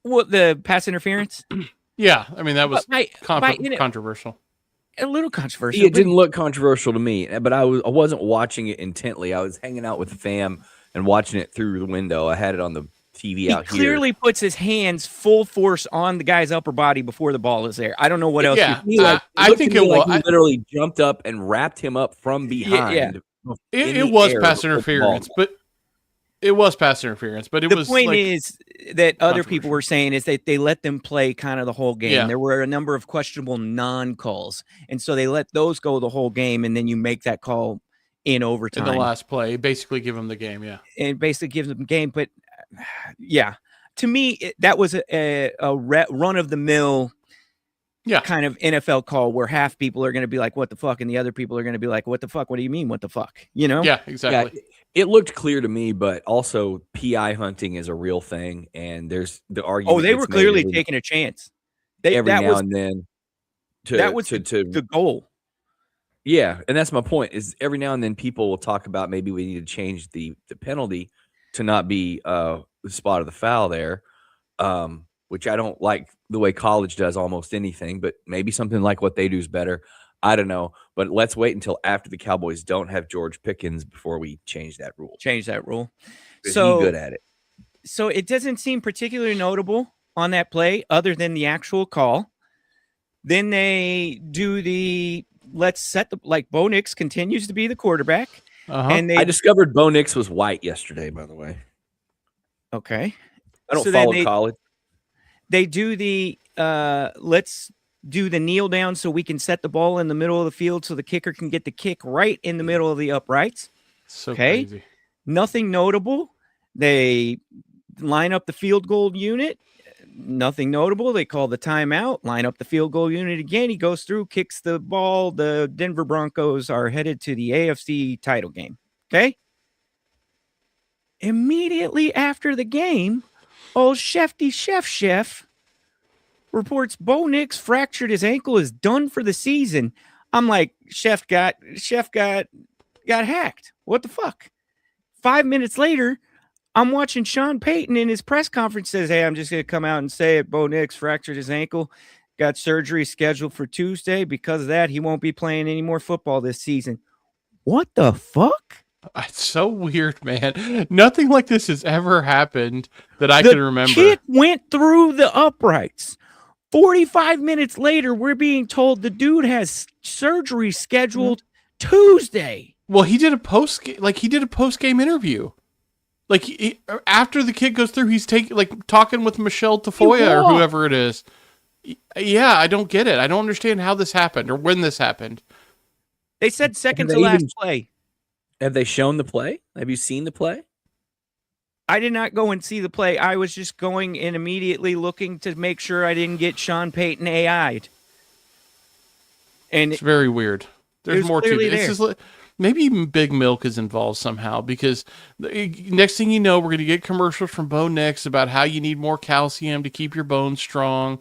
What, the pass interference? Yeah, I mean, that was controversial. A little controversial. It didn't look controversial to me, but I wasn't watching it intently. I was hanging out with the fam and watching it through the window. I had it on the TV out here. He clearly puts his hands full force on the guy's upper body before the ball is there. I don't know what else. Yeah, I think it was. He literally jumped up and wrapped him up from behind. Yeah. It was pass interference, but it was pass interference. But the point is that other people were saying is that they let them play kind of the whole game. Yeah. There were a number of questionable non-calls, and so they let those go the whole game, and then you make that call in overtime. In the last play, basically give them the game, yeah. And basically gives them the game, but yeah, to me, that was a run-of-the-mill kind of NFL call where half people are going to be like, what the fuck? And the other people are going to be like, what the fuck? What do you mean, what the fuck? Yeah, exactly. Yeah, it looked clear to me, but also PI hunting is a real thing, and there's the argument. Oh, they were clearly taking a chance. And then. That was the goal. Yeah, and that's my point, is every now and then people will talk about maybe we need to change the penalty to not be the spot of the foul there. which I don't like the way college does almost anything, but maybe something like what they do is better. I don't know. But let's wait until after the Cowboys don't have George Pickens before we change that rule. Change that rule. 'Cause So he's good at it. So it doesn't seem particularly notable on that play other than the actual call. Then they do let's set the, like Bo Nix continues to be the quarterback. Uh-huh. And I discovered Bo Nix was white yesterday, by the way. okay. I don't So then follow college. They do let's do the kneel down so we can set the ball in the middle of the field so the kicker can get the kick right in the middle of the uprights. So Okay. crazy. Nothing notable. They line up the field goal unit. Nothing notable. They call the timeout, line up the field goal unit again. He goes through, kicks the ball. The Denver Broncos are headed to the AFC title game. Okay. Immediately after the game, old Shefty Chef reports Bo Nix fractured his ankle, is done for the season. I'm like, Chef got hacked. What the fuck? 5 minutes later, I'm watching Sean Payton in his press conference says, hey, I'm just going to come out and say it. Bo Nix fractured his ankle, got surgery scheduled for Tuesday. Because of that, he won't be playing any more football this season. What the fuck? It's so weird, man. Nothing like this has ever happened that I The can remember. kid went through the uprights. 45 minutes later, we're being told the dude has surgery scheduled Tuesday. Well, he did a post game interview. Like after the kid goes through, he's talking with Michelle Tafoya or walked. whoever it is. Yeah, I don't get it. I don't understand how this happened or when this happened. They said second Have to they last even- play. Have they shown the play? Have you seen the play? I did not go and see the play. I was just going and immediately looking to make sure I didn't get Sean Payton AI'd. And It's very weird. There's was more to clearly it. It's just maybe even Big Milk is involved somehow because next thing you know, we're going to get commercials from Bo Nix about how you need more calcium to keep your bones strong.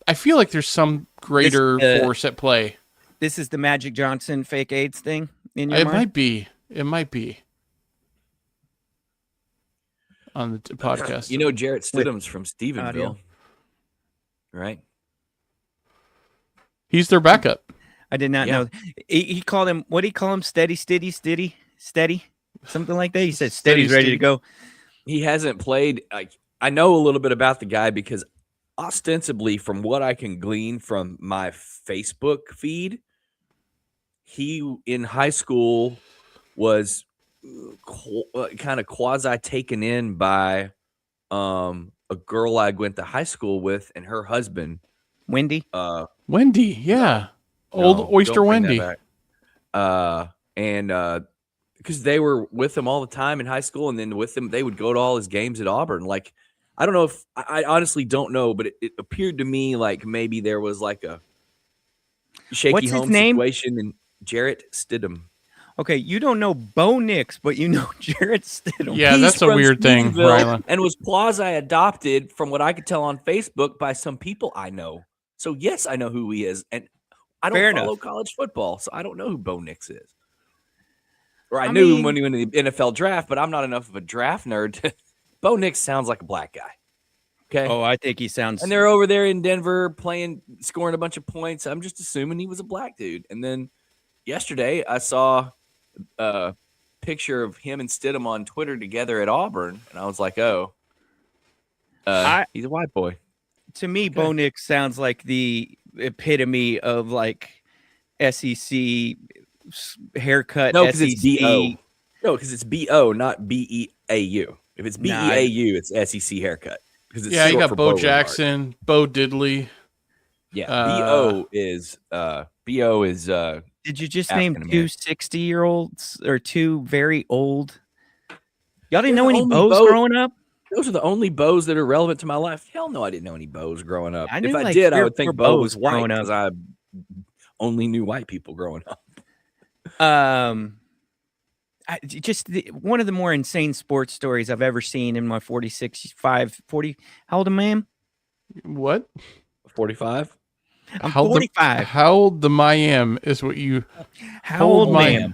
I feel like there's some greater force at play. this is the Magic Johnson fake AIDS thing in your It mind? might be. It might be. On the podcast. You know, Jarrett Stidham's from audio. Stephenville, right? He's their backup. I did not Yeah. know. He called him, what did he call him? Steady? Something like that. He said Steady, Steady's ready Steady. to go. He hasn't played. I know a little bit about the guy because ostensibly, from what I can glean from my Facebook feed, he in high school was kind of quasi taken in by a girl I went to high school with and her husband. Wendy. Wendy, yeah. Old No, Oyster don't bring Wendy. that back. And because they were with him all the time in high school, and then with him, they would go to all his games at Auburn. Like, I don't know if I honestly don't know, but it appeared to me like maybe there was like a shaky What's his home name? situation. And Jarrett Stidham. Okay, you don't know Bo Nix, but you know Jarrett Stidham. Yeah, He's that's a from weird thing, Stephenville Rylan. and was quasi adopted, from what I could tell on Facebook, by some people I know. So yes, I know who he is, and I don't Fair follow enough. college football, so I don't know who Bo Nix is. Or I I knew him mean- when he went in the NFL draft, but I'm not enough of a draft nerd. Bo Nix sounds like a black guy. Okay. Oh, I think he sounds. And they're over there in Denver scoring a bunch of points. I'm just assuming he was a black dude. And then yesterday I saw a picture of him and Stidham on Twitter together at Auburn, and I was like, oh, he's a white boy. To me, Bo Nix sounds like the epitome of like SEC haircut. No, because SEC. it's B-O. No, because it's B-O, not B-E-A-U. If it's B-E-A-U, it's SEC haircut. Because it's Yeah, you short got for Bo Beauregard. Jackson, Bo Diddley. Yeah, Uh, B-O is Did you just name African two American. 60-year-olds or two very old? Y'all didn't They're know the any only Bo's Bo- growing up? those are the only bows that are relevant to my life. Hell no, I didn't know any bows growing up. I If knew, I like, did, 3 I or would 4 think Bo was Bo's white growing up. because I only knew white people growing up. One of the more insane sports stories I've ever seen in my 40. How old am I? What? 45? I'm How 45. How old the Miami is what you... How old am I? Miami?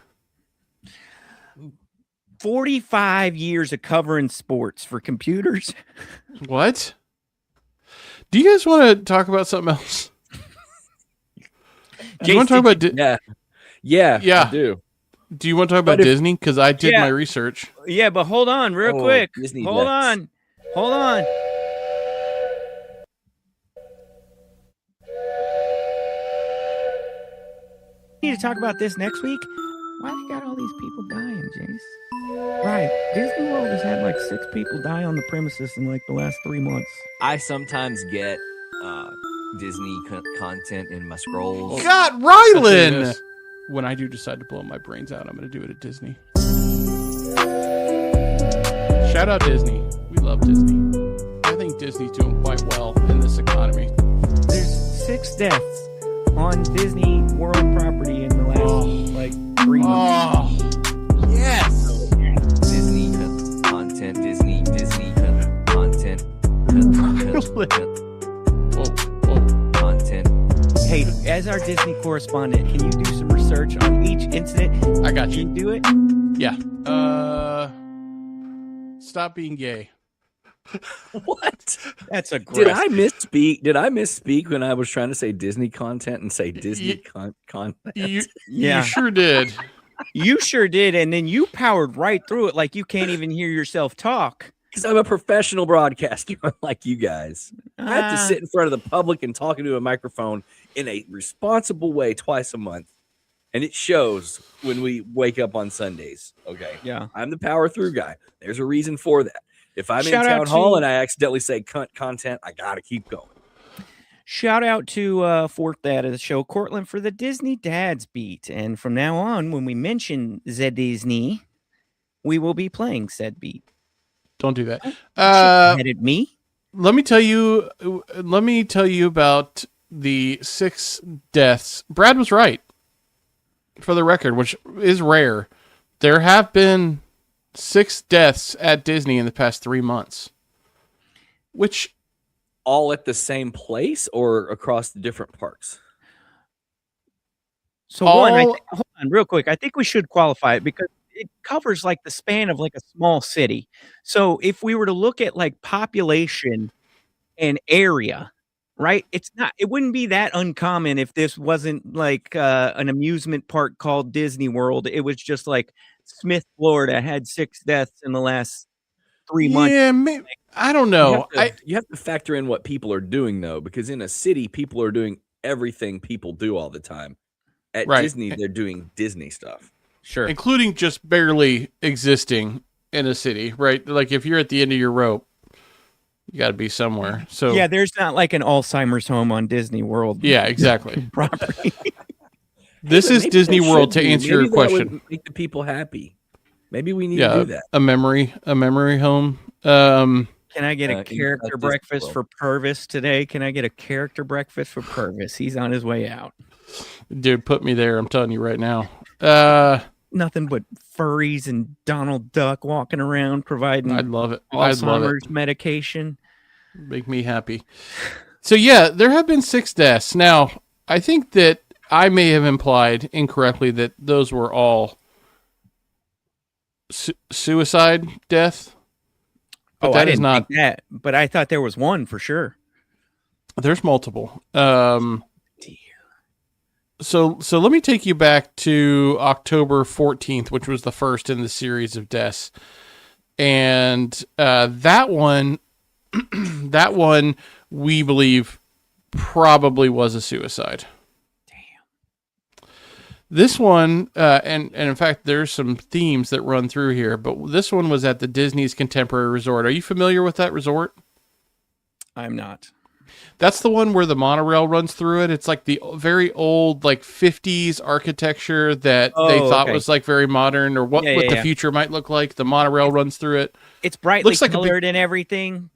45 years of covering sports for computers. What? Do you guys want to talk about something else? Do you want to talk about? Yeah, I do. Do you want to talk about But if- Disney? Because I did Yeah. my research. Yeah, but hold on, real Oh, quick. Disney Hold Lex. on. Hold on. Need to talk about this next week. Why they got all these people dying, Jace? Right. Disney World has had like 6 people die on the premises in like the last 3 months. I sometimes get Disney content in my scrolls. God, Oh, Rylan! When I do decide to blow my brains out, I'm going to do it at Disney. Shout out Disney. We love Disney. I think Disney's doing quite well in this economy. There's 6 deaths on Disney World property in the last like 3 months. Oh, yes! Disney content. Disney content. Whoa, whoa. Content. Hey, as our Disney correspondent, can you do some research on each incident? I got Can you. you do it? Yeah. Stop being gay. What? That's a Did I misspeak? Did I misspeak when I was trying to say Disney content and say Disney content? You Yeah. sure did. You sure did, and then you powered right through it like you can't even hear yourself talk. Because I'm a professional broadcaster like you guys. I have to Ah. sit in front of the public and talk into a microphone in a responsible way twice a month. And it shows when we wake up on Sundays. Okay. Yeah. I'm the power through guy. There's a reason for that. If I'm Shout in out town hall to- and I accidentally say cunt content, I got to keep going. Shout out to fourth dad of the show, Cortland, for the Disney Dads beat. And from now on, when we mention the Disney, we will be playing said beat. Don't do that. Headed me. Let me tell you about the 6 deaths. Brad was right. For the record, which is rare. There have been 6 deaths at Disney in the past 3 months. Which All at the same place or across the different parks? So one, All- hold on, real quick. I think we should qualify it because it covers like the span of like a small city. So if we were to look at like population and area, right? It wouldn't be that uncommon if this wasn't like an amusement park called Disney World. It was just like Smith, Florida had 6 deaths in the last 3 months. yeah, I don't know. You have to factor in what people are doing, though, because in a city, people are doing everything people do all the time. At Right. Disney, they're doing Disney stuff. Sure. Including just barely existing in a city, right? Like if you're at the end of your rope, you got to be somewhere. So Yeah, there's not like an Alzheimer's home on Disney World yeah, exactly. property. This is Maybe Disney there World should to be. answer Maybe your that question. would make the people happy. Maybe we need Yeah, to do that. a memory home. Can I get a in character Disney breakfast World. for Purvis today? Can I get a character breakfast for Purvis? He's on his way out. Dude, put me there. I'm telling you right now. Nothing but furries and Donald Duck walking around providing I'd love it. I'd love it. Alzheimer's medication. Make me happy. So yeah, there have been 6 deaths. Now, I think that I may have implied incorrectly that those were all suicide death. But Oh, that I is didn't not. think that, but I thought there was one for sure. There's multiple. So let me take you back to October 14th, which was the first in the series of deaths, and that one we believe probably was a suicide. Damn. This one, and in fact, there's some themes that run through here, but this one was at the Disney's Contemporary Resort. Are you familiar with that resort? I'm not. That's the one where the monorail runs through it. It's like the very old, like 50s architecture that they Oh, thought okay. was like very modern, or what Yeah, the yeah. future might look like. The monorail runs through it. It's brightly Looks like a big- colored and everything.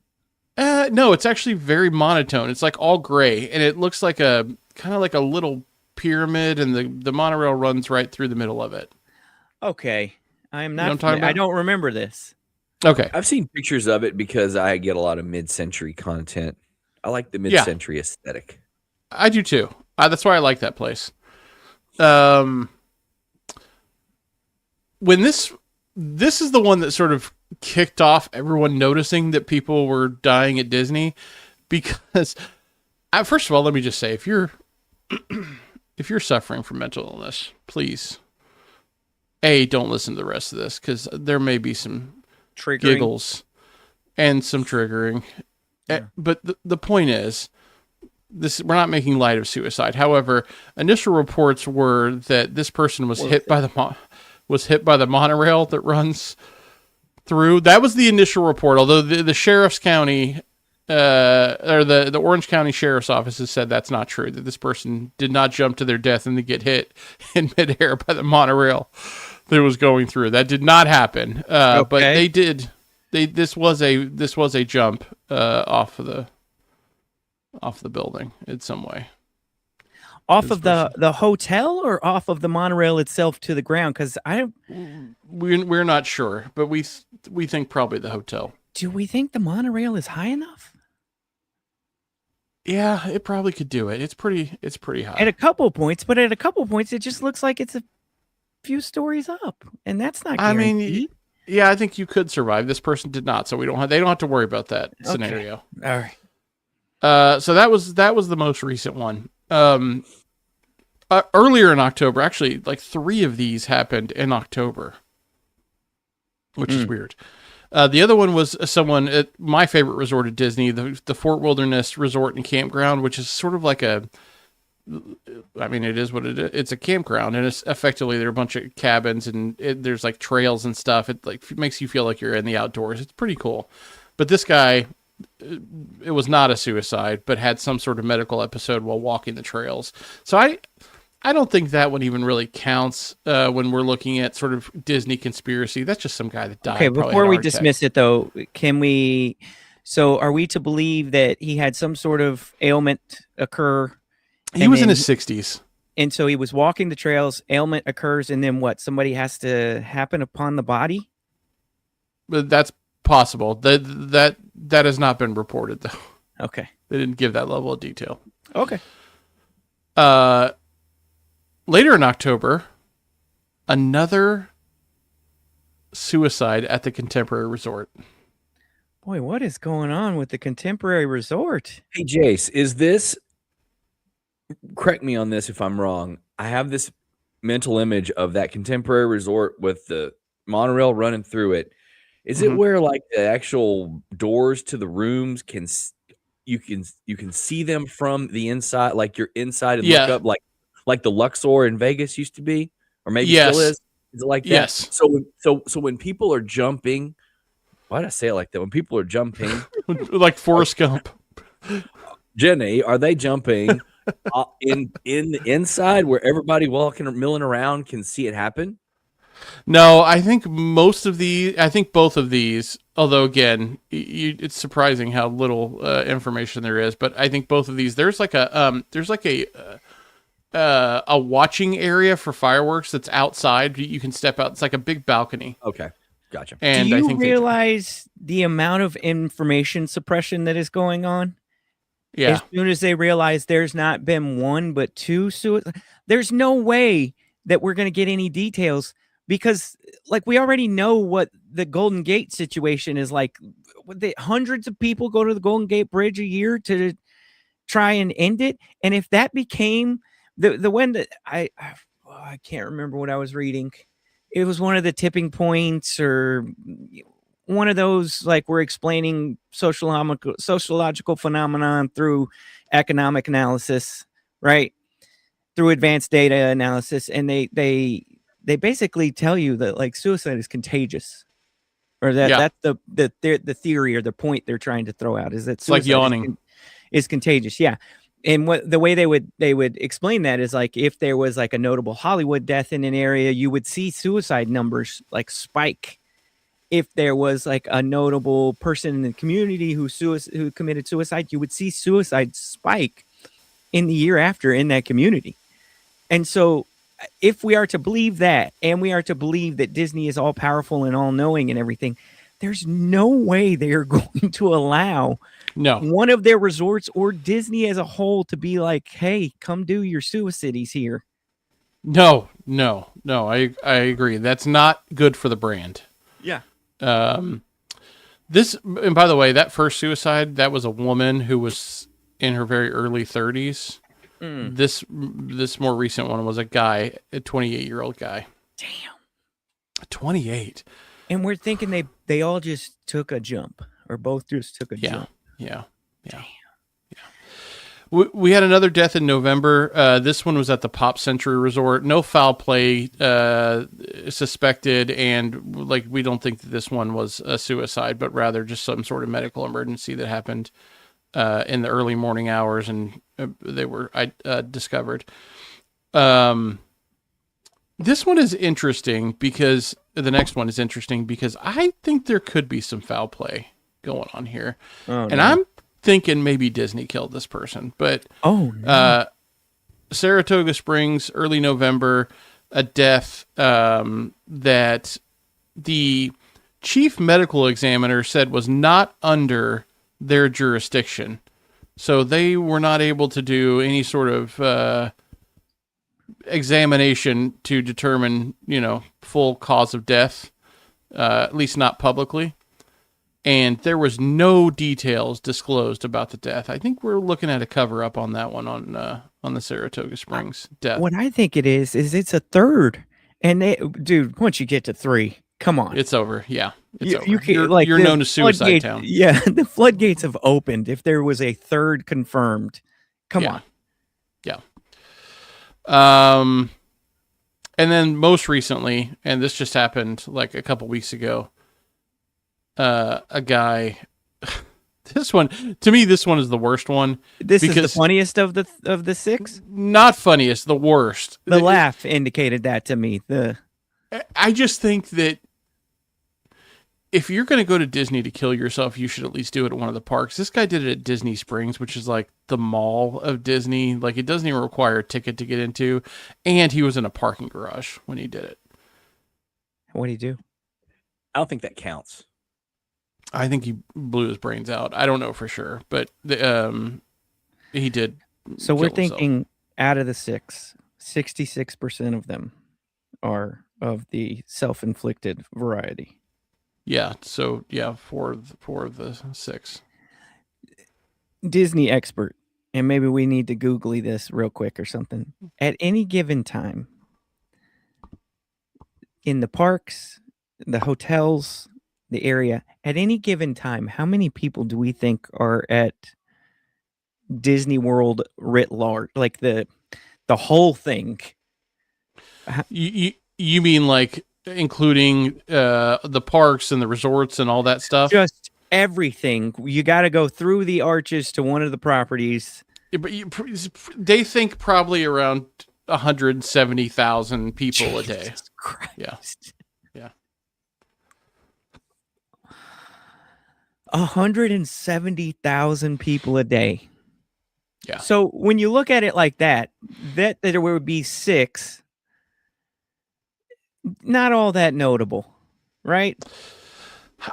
No, it's actually very monotone. It's like all gray, and it looks like a kind of like a little pyramid, and the monorail runs right through the middle of it. Okay. I'm know what not. I'm talking I about? don't remember this. Okay. I've seen pictures of it because I get a lot of mid-century content. I like the Yeah. mid-century aesthetic. I do too. That's why I like that place. When this is the one that sort of kicked off everyone noticing that people were dying at Disney. because first of all, let me just say, if you're suffering from mental illness, please, don't listen to the rest of this, because there may be some Triggering. giggles and some triggering. But the point is, we're not making light of suicide. However, initial reports were that this person was hit by the monorail that runs through. That was the initial report. Although the sheriff's county, or the Orange County Sheriff's Office has said that's not true. That this person did not jump to their death and then get hit in midair by the monorail that was going through. That did not happen. But they did. This was a jump off the building in some way. Off of the hotel or off of the monorail itself to the ground? Because we're not sure, but we think probably the hotel. Do we think the monorail is high enough? Yeah, it probably could do it. It's pretty high. At a couple points, but at a couple points, it just looks like it's a few stories up, and that's not guaranteed. I mean, yeah, I think you could survive. This person did not, so they don't have to worry about that scenario. All right. So that was the most recent one. Earlier in October, actually, like 3 of these happened in October, which is weird. The other one was someone at my favorite resort at Disney, the Fort Wilderness Resort and Campground, which is sort of like it is what it is. It's a campground, and it's effectively, there are a bunch of cabins, and there's like trails and stuff. It makes you feel like you're in the outdoors. It's pretty cool. But this guy, it was not a suicide, but had some sort of medical episode while walking the trails. So I don't think that one even really counts when we're looking at sort of Disney conspiracy. That's just some guy that died. Okay, before we dismiss it, though, so are we to believe that he had some sort of ailment occur? He was in his 60s. And so he was walking the trails, ailment occurs, and then what? Somebody has to happen upon the body? But that's possible. That has not been reported, though. Okay. They didn't give that level of detail. Okay. Later in October, another suicide at the Contemporary Resort. Boy, what is going on with the Contemporary Resort? Hey, Jace, is this, correct me on this if I'm wrong, I have this mental image of that Contemporary Resort with the monorail running through it. Is it where like the actual doors to the rooms you can see them from the inside, like you're inside and look up, like the Luxor in Vegas used to be, or maybe still is? Is it like that? Yes. So when people are jumping, why did I say it like that? When people are jumping, like Forrest Gump. Jenny, are they jumping in the inside where everybody walking or milling around can see it happen? No, I think both of these, although again, it's surprising how little information there is, but I think both of these, there's like a watching area for fireworks that's outside. You can step out. It's like a big balcony. Okay. Gotcha. And do you I think realize the amount of information suppression that is going on? Yeah. As soon as they realize there's not been 1 but 2 suicides, there's no way that we're going to get any details, because like we already know what the Golden Gate situation is like. Hundreds of people go to the Golden Gate Bridge a year to try and end it. And if that became the one that I can't remember what I was reading. It was one of the tipping points, or one of those, like, we're explaining sociological phenomenon through economic analysis, right? Through advanced data analysis. And they basically tell you that like suicide is contagious, or that's the theory or the point they're trying to throw out, is that suicide like yawning is contagious. Yeah. And the way they would explain that is like, if there was like a notable Hollywood death in an area, you would see suicide numbers like spike. If there was like a notable person in the community who committed suicide, you would see suicide spike in the year after in that community. And so if we are to believe that, and we are to believe that Disney is all powerful and all knowing and everything, there's no way they are going to allow one of their resorts or Disney as a whole to be like, hey, come do your suicides here. No, I agree. That's not good for the brand. Yeah. This, and by the way, that first suicide, that was a woman who was in her very early 30s. Mm. This more recent one was a guy, a 28-year-old guy. Damn. 28. And we're thinking they all just took a jump, or both just took a jump. Yeah. We had another death in November. This one was at the Pop Century Resort. No foul play suspected, and like we don't think that this one was a suicide, but rather just some sort of medical emergency that happened in the early morning hours, and they were discovered. This one is interesting because the next one is interesting because I think there could be some foul play going on here, and I'm thinking maybe Disney killed this person, but Saratoga Springs, early November, a death that the chief medical examiner said was not under their jurisdiction. So they were not able to do any sort of examination to determine, full cause of death, at least not publicly. And there was no details disclosed about the death. I think we're looking at a cover up on that one on the Saratoga Springs death. What I think it is it's a third. And dude, once you get to 3, come on. It's over. Yeah. It's over. You can, you're the known as Suicide Town. Yeah, the floodgates have opened if there was a third confirmed. Come on. Yeah. And then most recently, and this just happened like a couple weeks ago, a guy. This one is the worst one. This is the funniest of the 6. Not funniest, the worst. The laugh indicated that to me. I just think that if you're going to go to Disney to kill yourself, you should at least do it at one of the parks. This guy did it at Disney Springs, which is like the mall of Disney. Like it doesn't even require a ticket to get into, and he was in a parking garage when he did it. What did he do? I don't think that counts. I think he blew his brains out. I don't know for sure, but he did. So we're thinking out of the 6, 66% of them are of the self-inflicted variety. Yeah. So yeah, four of the 6. Disney expert, and maybe we need to Googly this real quick or something. At any given time, in the parks, the hotels, the area, at any given time, how many people do we think are at Disney World writ large? Like the whole thing. You mean like including the parks and the resorts and all that stuff? Just everything. You got to go through the arches to one of the properties. Yeah, but they think probably around 170,000 people a day. Christ. Yeah. 170,000 people a day. Yeah. So when you look at it like that there would be 6. Not all that notable, right?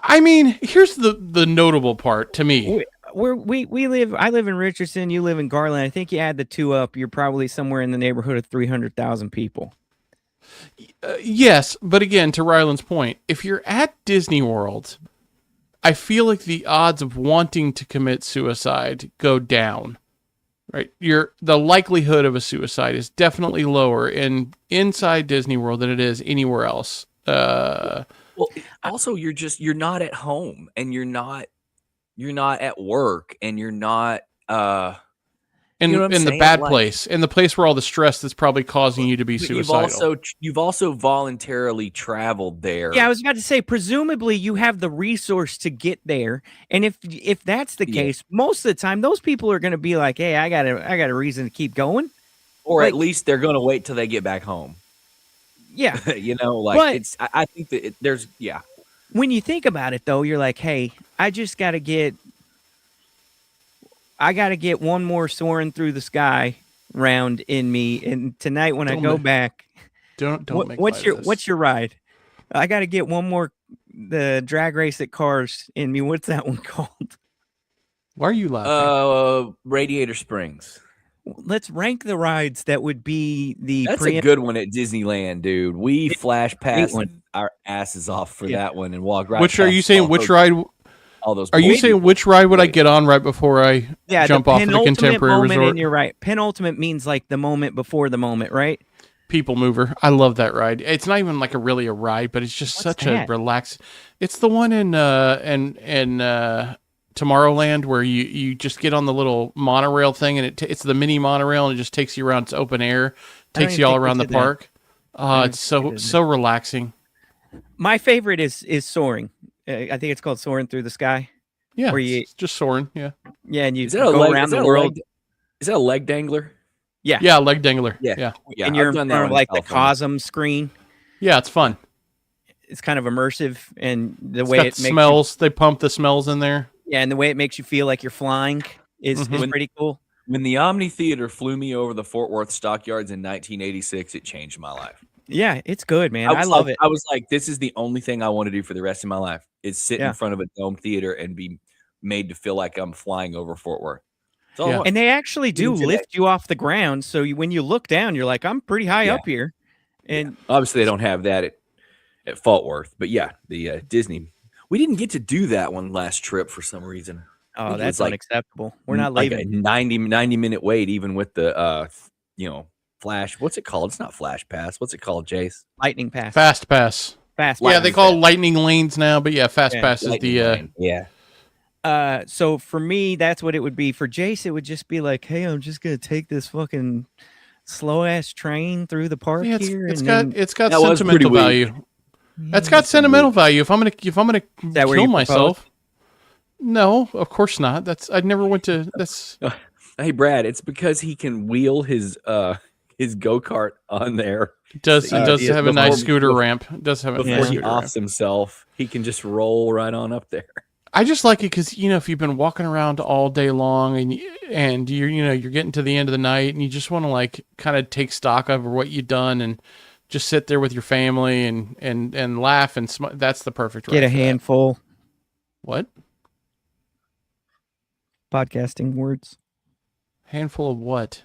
I mean, here's the notable part to me. I live in Richardson, you live in Garland. I think you add the 2 up, you're probably somewhere in the neighborhood of 300,000 people. Yes, but again, to Ryland's point, if you're at Disney World, I feel like the odds of wanting to commit suicide go down. Right? The likelihood of a suicide is definitely lower inside Disney World than it is anywhere else. Well, also you're not at home, and you're not at work, and you're not in the bad place, in the place where all the stress that's probably causing you to be suicidal. You've also voluntarily traveled there. Yeah, I was about to say, presumably you have the resource to get there, and if that's the case, most of the time those people are going to be like, "Hey, I got a reason to keep going," or at least they're going to wait till they get back home. Yeah, I think that there's. When you think about it, though, you're like, "Hey, I got to get one more soaring through the sky round in me, and tonight when I go back, what's your ride? I got to get one more the drag race at Cars in me. What's that one called? Why are you laughing? Radiator Springs. Let's rank the rides that would be the. That's a good one at Disneyland, dude. We flash past our asses off for that one and walk right. Which are you saying? Which ride? all those. Are you points. saying which ride would I get on right before I jump the off of the penultimate Contemporary moment, Resort? and you're right. Penultimate means like the moment before the moment, right? People Mover. I love that ride. It's not even like really a ride, but it's just What's such that? a relaxed. It's the one in Tomorrowland where you just get on the little monorail thing, and it's the mini monorail, and it just takes you around. It's open air, I don't takes even you all think we around the did that. park. don't It's think we so did so relaxing. My favorite is soaring. I think it's called Soaring Through the Sky. Yeah, Where you- it's just soaring. Yeah, Yeah, and you Is that a go leg? around Is that the a world. leg? Is that a leg dangler? yeah, leg dangler. Yeah. Yeah, Yeah, and you're I've in done that front one of in like the California. Cosm screen. yeah. It's fun. It's kind of immersive, and the It's way got it makes smells. They pump the smells in there. and the way it makes you feel like you're flying is Mhm. pretty cool. When the Omni Theater flew me over the Fort Worth Stockyards in 1986, it changed my life. Yeah, it's good, man. I was love like- it. I was like, this is the only thing I want to do for the rest of my life is sit Yeah. in front of a dome theater and be made to feel like I'm flying over Fort Worth. That's all I Yeah. want. And they actually do Even today. lift you off the ground, so when you look down, you're like, I'm pretty high Yeah. up here. And Obviously, they don't have that at Fort Worth, but yeah, the Disney. We didn't get to do that one last trip for some reason. I oh, think it that's was like unacceptable. We're not like leaving. a 90-minute wait, even with the Flash. What's it called? It's not Flash Pass. What's it called, Jace? Lightning pass. Fast pass. Fast Yeah, pass. they call it lightning lanes now, but yeah, fast Yeah, pass is Lightning the Lane. Yeah. So for me, that's what it would be. For Jace, it would just be like, hey, I'm just gonna take this fucking slow ass train through the park yeah, here. it's and got then, it's got That was pretty sentimental weak. value. That's got sentimental value. If I'm gonna that where kill you myself, no, of course not. That's I never went to. That's Hey, Brad, it's because he can wheel his go-kart on there it does Yeah, have a nice before- scooter ramp. It does have a before nice he scooter ramp. offs himself. He can just roll right on up there. I just like it because if you've been walking around all day long and you're getting to the end of the night and you just want to like kind of take stock of what you've done and just sit there with your family and laugh and that's the perfect get ride a for that. handful. What Podcasting words. handful of what?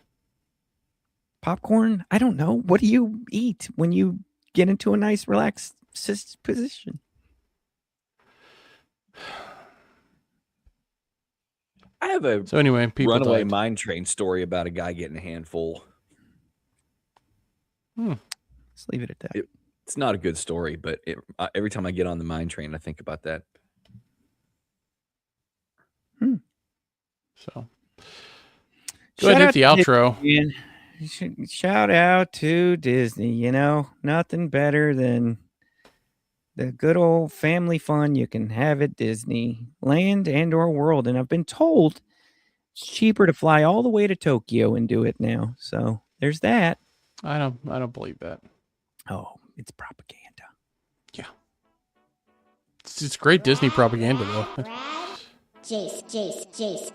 Popcorn. I don't know. What do you eat when you get into a nice relaxed position? I have a So anyway, people runaway died. mine train story about a guy getting a handful. Let's leave it at that. It's not a good story, but every time I get on the mine train, I think about that. So go ahead and hit the outro. And shout out to Disney. Nothing better than the good old family fun you can have at Disneyland and or World. And I've been told it's cheaper to fly all the way to Tokyo and do it now. So there's that. I don't believe that. Oh, it's propaganda. It's great Disney propaganda though. Brad, Jace.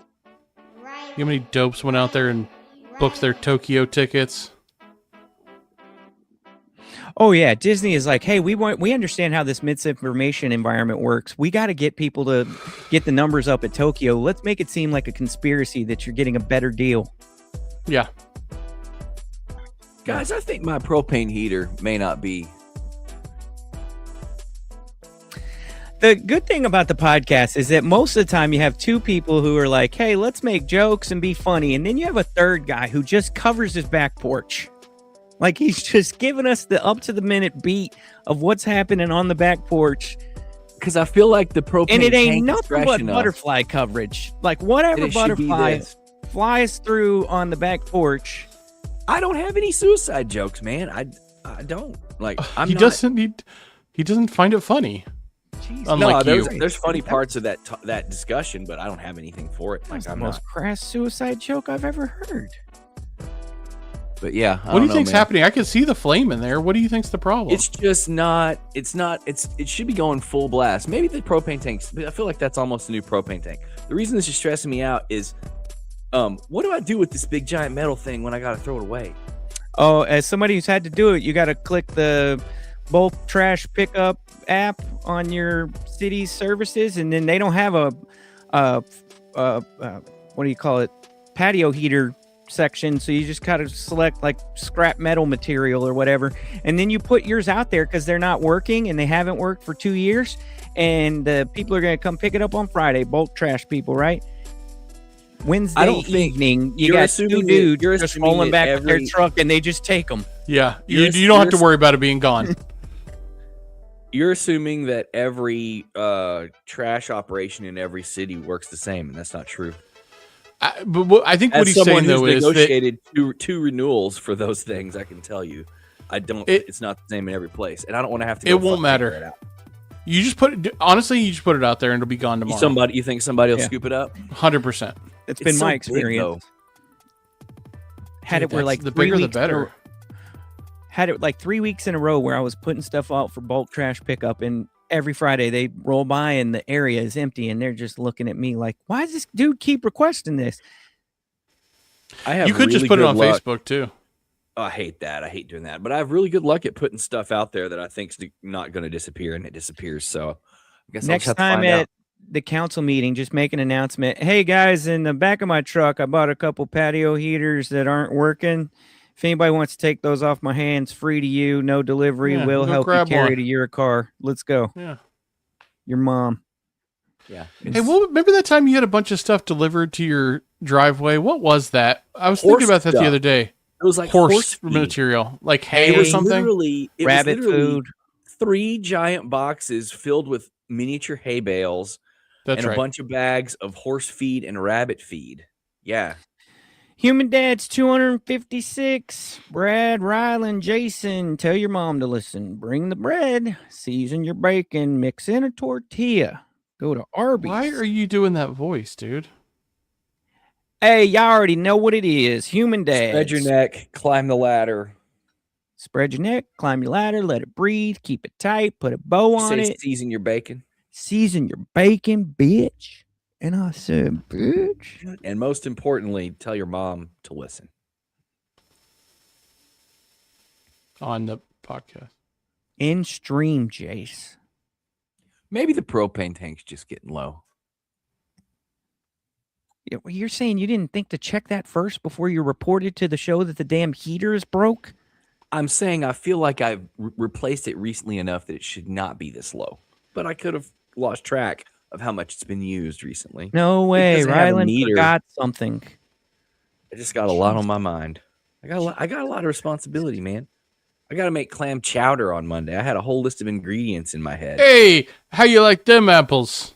Right. You know how many dopes went out there and booked their Tokyo tickets? Oh yeah, Disney is like, hey, we understand how this misinformation environment works. We got to get people to get the numbers up at Tokyo. Let's make it seem like a conspiracy that you're getting a better deal. Yeah. Guys, I think my propane heater may not be. The good thing about the podcast is that most of the time you have two people who are like, hey, let's make jokes and be funny. And then you have a third guy who just covers his back porch. Like he's just giving us the up to the minute beat of what's happening on the back porch. Because I feel like the propane And it ain't tank is nothing fresh but enough butterfly coverage. Like that whatever it should be butterfly this. flies through on the back porch. I don't have any suicide jokes, man. I don't like. I'm he not, doesn't he doesn't find it funny. Jeez, Unlike no, you. there's funny parts of that discussion, but I don't have anything for it. that's Like the I'm most not. crass suicide joke I've ever heard. But yeah, What do you think's happening? I can see the flame in there. What do you think's the problem? It's just not. It's not. It should be going full blast. Maybe the propane tanks. I feel like that's almost a new propane tank. The reason this is stressing me out is, what do I do with this big giant metal thing when I gotta throw it away? Oh, as somebody who's had to do it, you got to click the bulk trash pickup app on your city's services, and then they don't have a what do you call it, patio heater section, so you just kind of select like scrap metal material or whatever, and then you put yours out there because they're not working and they haven't worked for 2 years, and the people are going to come pick it up on Friday. Bulk trash people, right? Wednesday don't think- evening, you you're got assuming two that- dudes you're just assuming rolling that back with their every- truck, and they just take them. Yeah, You're- you don't have to you're- worry about it being gone. You're assuming that every trash operation in every city works the same, and that's not true. I think what As he's someone saying though who's is that negotiated two renewals for those things, I can tell you, it's not the same in every place, and I don't want to have to. It go won't fucking figure matter. it out. you just put it. Honestly, you just put it out there and it'll be gone tomorrow. You think somebody will Yeah. scoop it up? 100%. It's been so my big, experience. though. Had it where That's- like the 3 bigger the weeks in a better. row- Had it like 3 weeks in a row where I was putting stuff out for bulk trash pickup, and every Friday they roll by and the area is empty, and they're just looking at me like, "Why does this dude keep requesting this?" I have You could just really put it good on luck. Facebook too. Oh, I hate that. I hate doing that. But I have really good luck at putting stuff out there that I think's not going to disappear, and it disappears. So I guess I'll Next just have to time find at out. the council meeting, just make an announcement. Hey guys, in the back of my truck, I bought a couple patio heaters that aren't working. If anybody wants to take those off my hands, free to you, no delivery. Yeah, We'll go help you grab carry one. to your car. Let's go. Yeah. Your mom. Yeah. Hey, well, remember that time you had a bunch of stuff delivered to your driveway? What was that? I was thinking Horse about that stuff. the other day. It was like Horse feed. material, like It hay or was something. literally it was Rabbit literally food. 3 giant boxes filled with miniature hay bales That's and right. a bunch of bags of horse feed and rabbit feed. Yeah. Human Dad's 256. Brad, Rylan, Jason, tell your mom to listen. Bring the bread, season your bacon, mix in a tortilla. Go to Arby's. Why are you doing that voice, dude? Hey, y'all already know what it is. Human Dad's. Spread your neck, climb the ladder. Spread your neck, climb your ladder, let it breathe, keep it tight, put a bow on Say it, season your bacon. season your bacon, bitch. And I said, bitch. And most importantly, tell your mom to listen. On the podcast. In stream, Jace. Maybe the propane tank's just getting low. You're saying you didn't think to check that first before you reported to the show that the damn heater is broke? I'm saying I feel like I've replaced it recently enough that it should not be this low. But I could have lost track of how much it's been used recently. No way. doesn't have a Rylan meter. forgot something. I just got a lot on my mind. I got a lot of responsibility, man. I got to make clam chowder on Monday. I had a whole list of ingredients in my head. Hey, how you like them apples?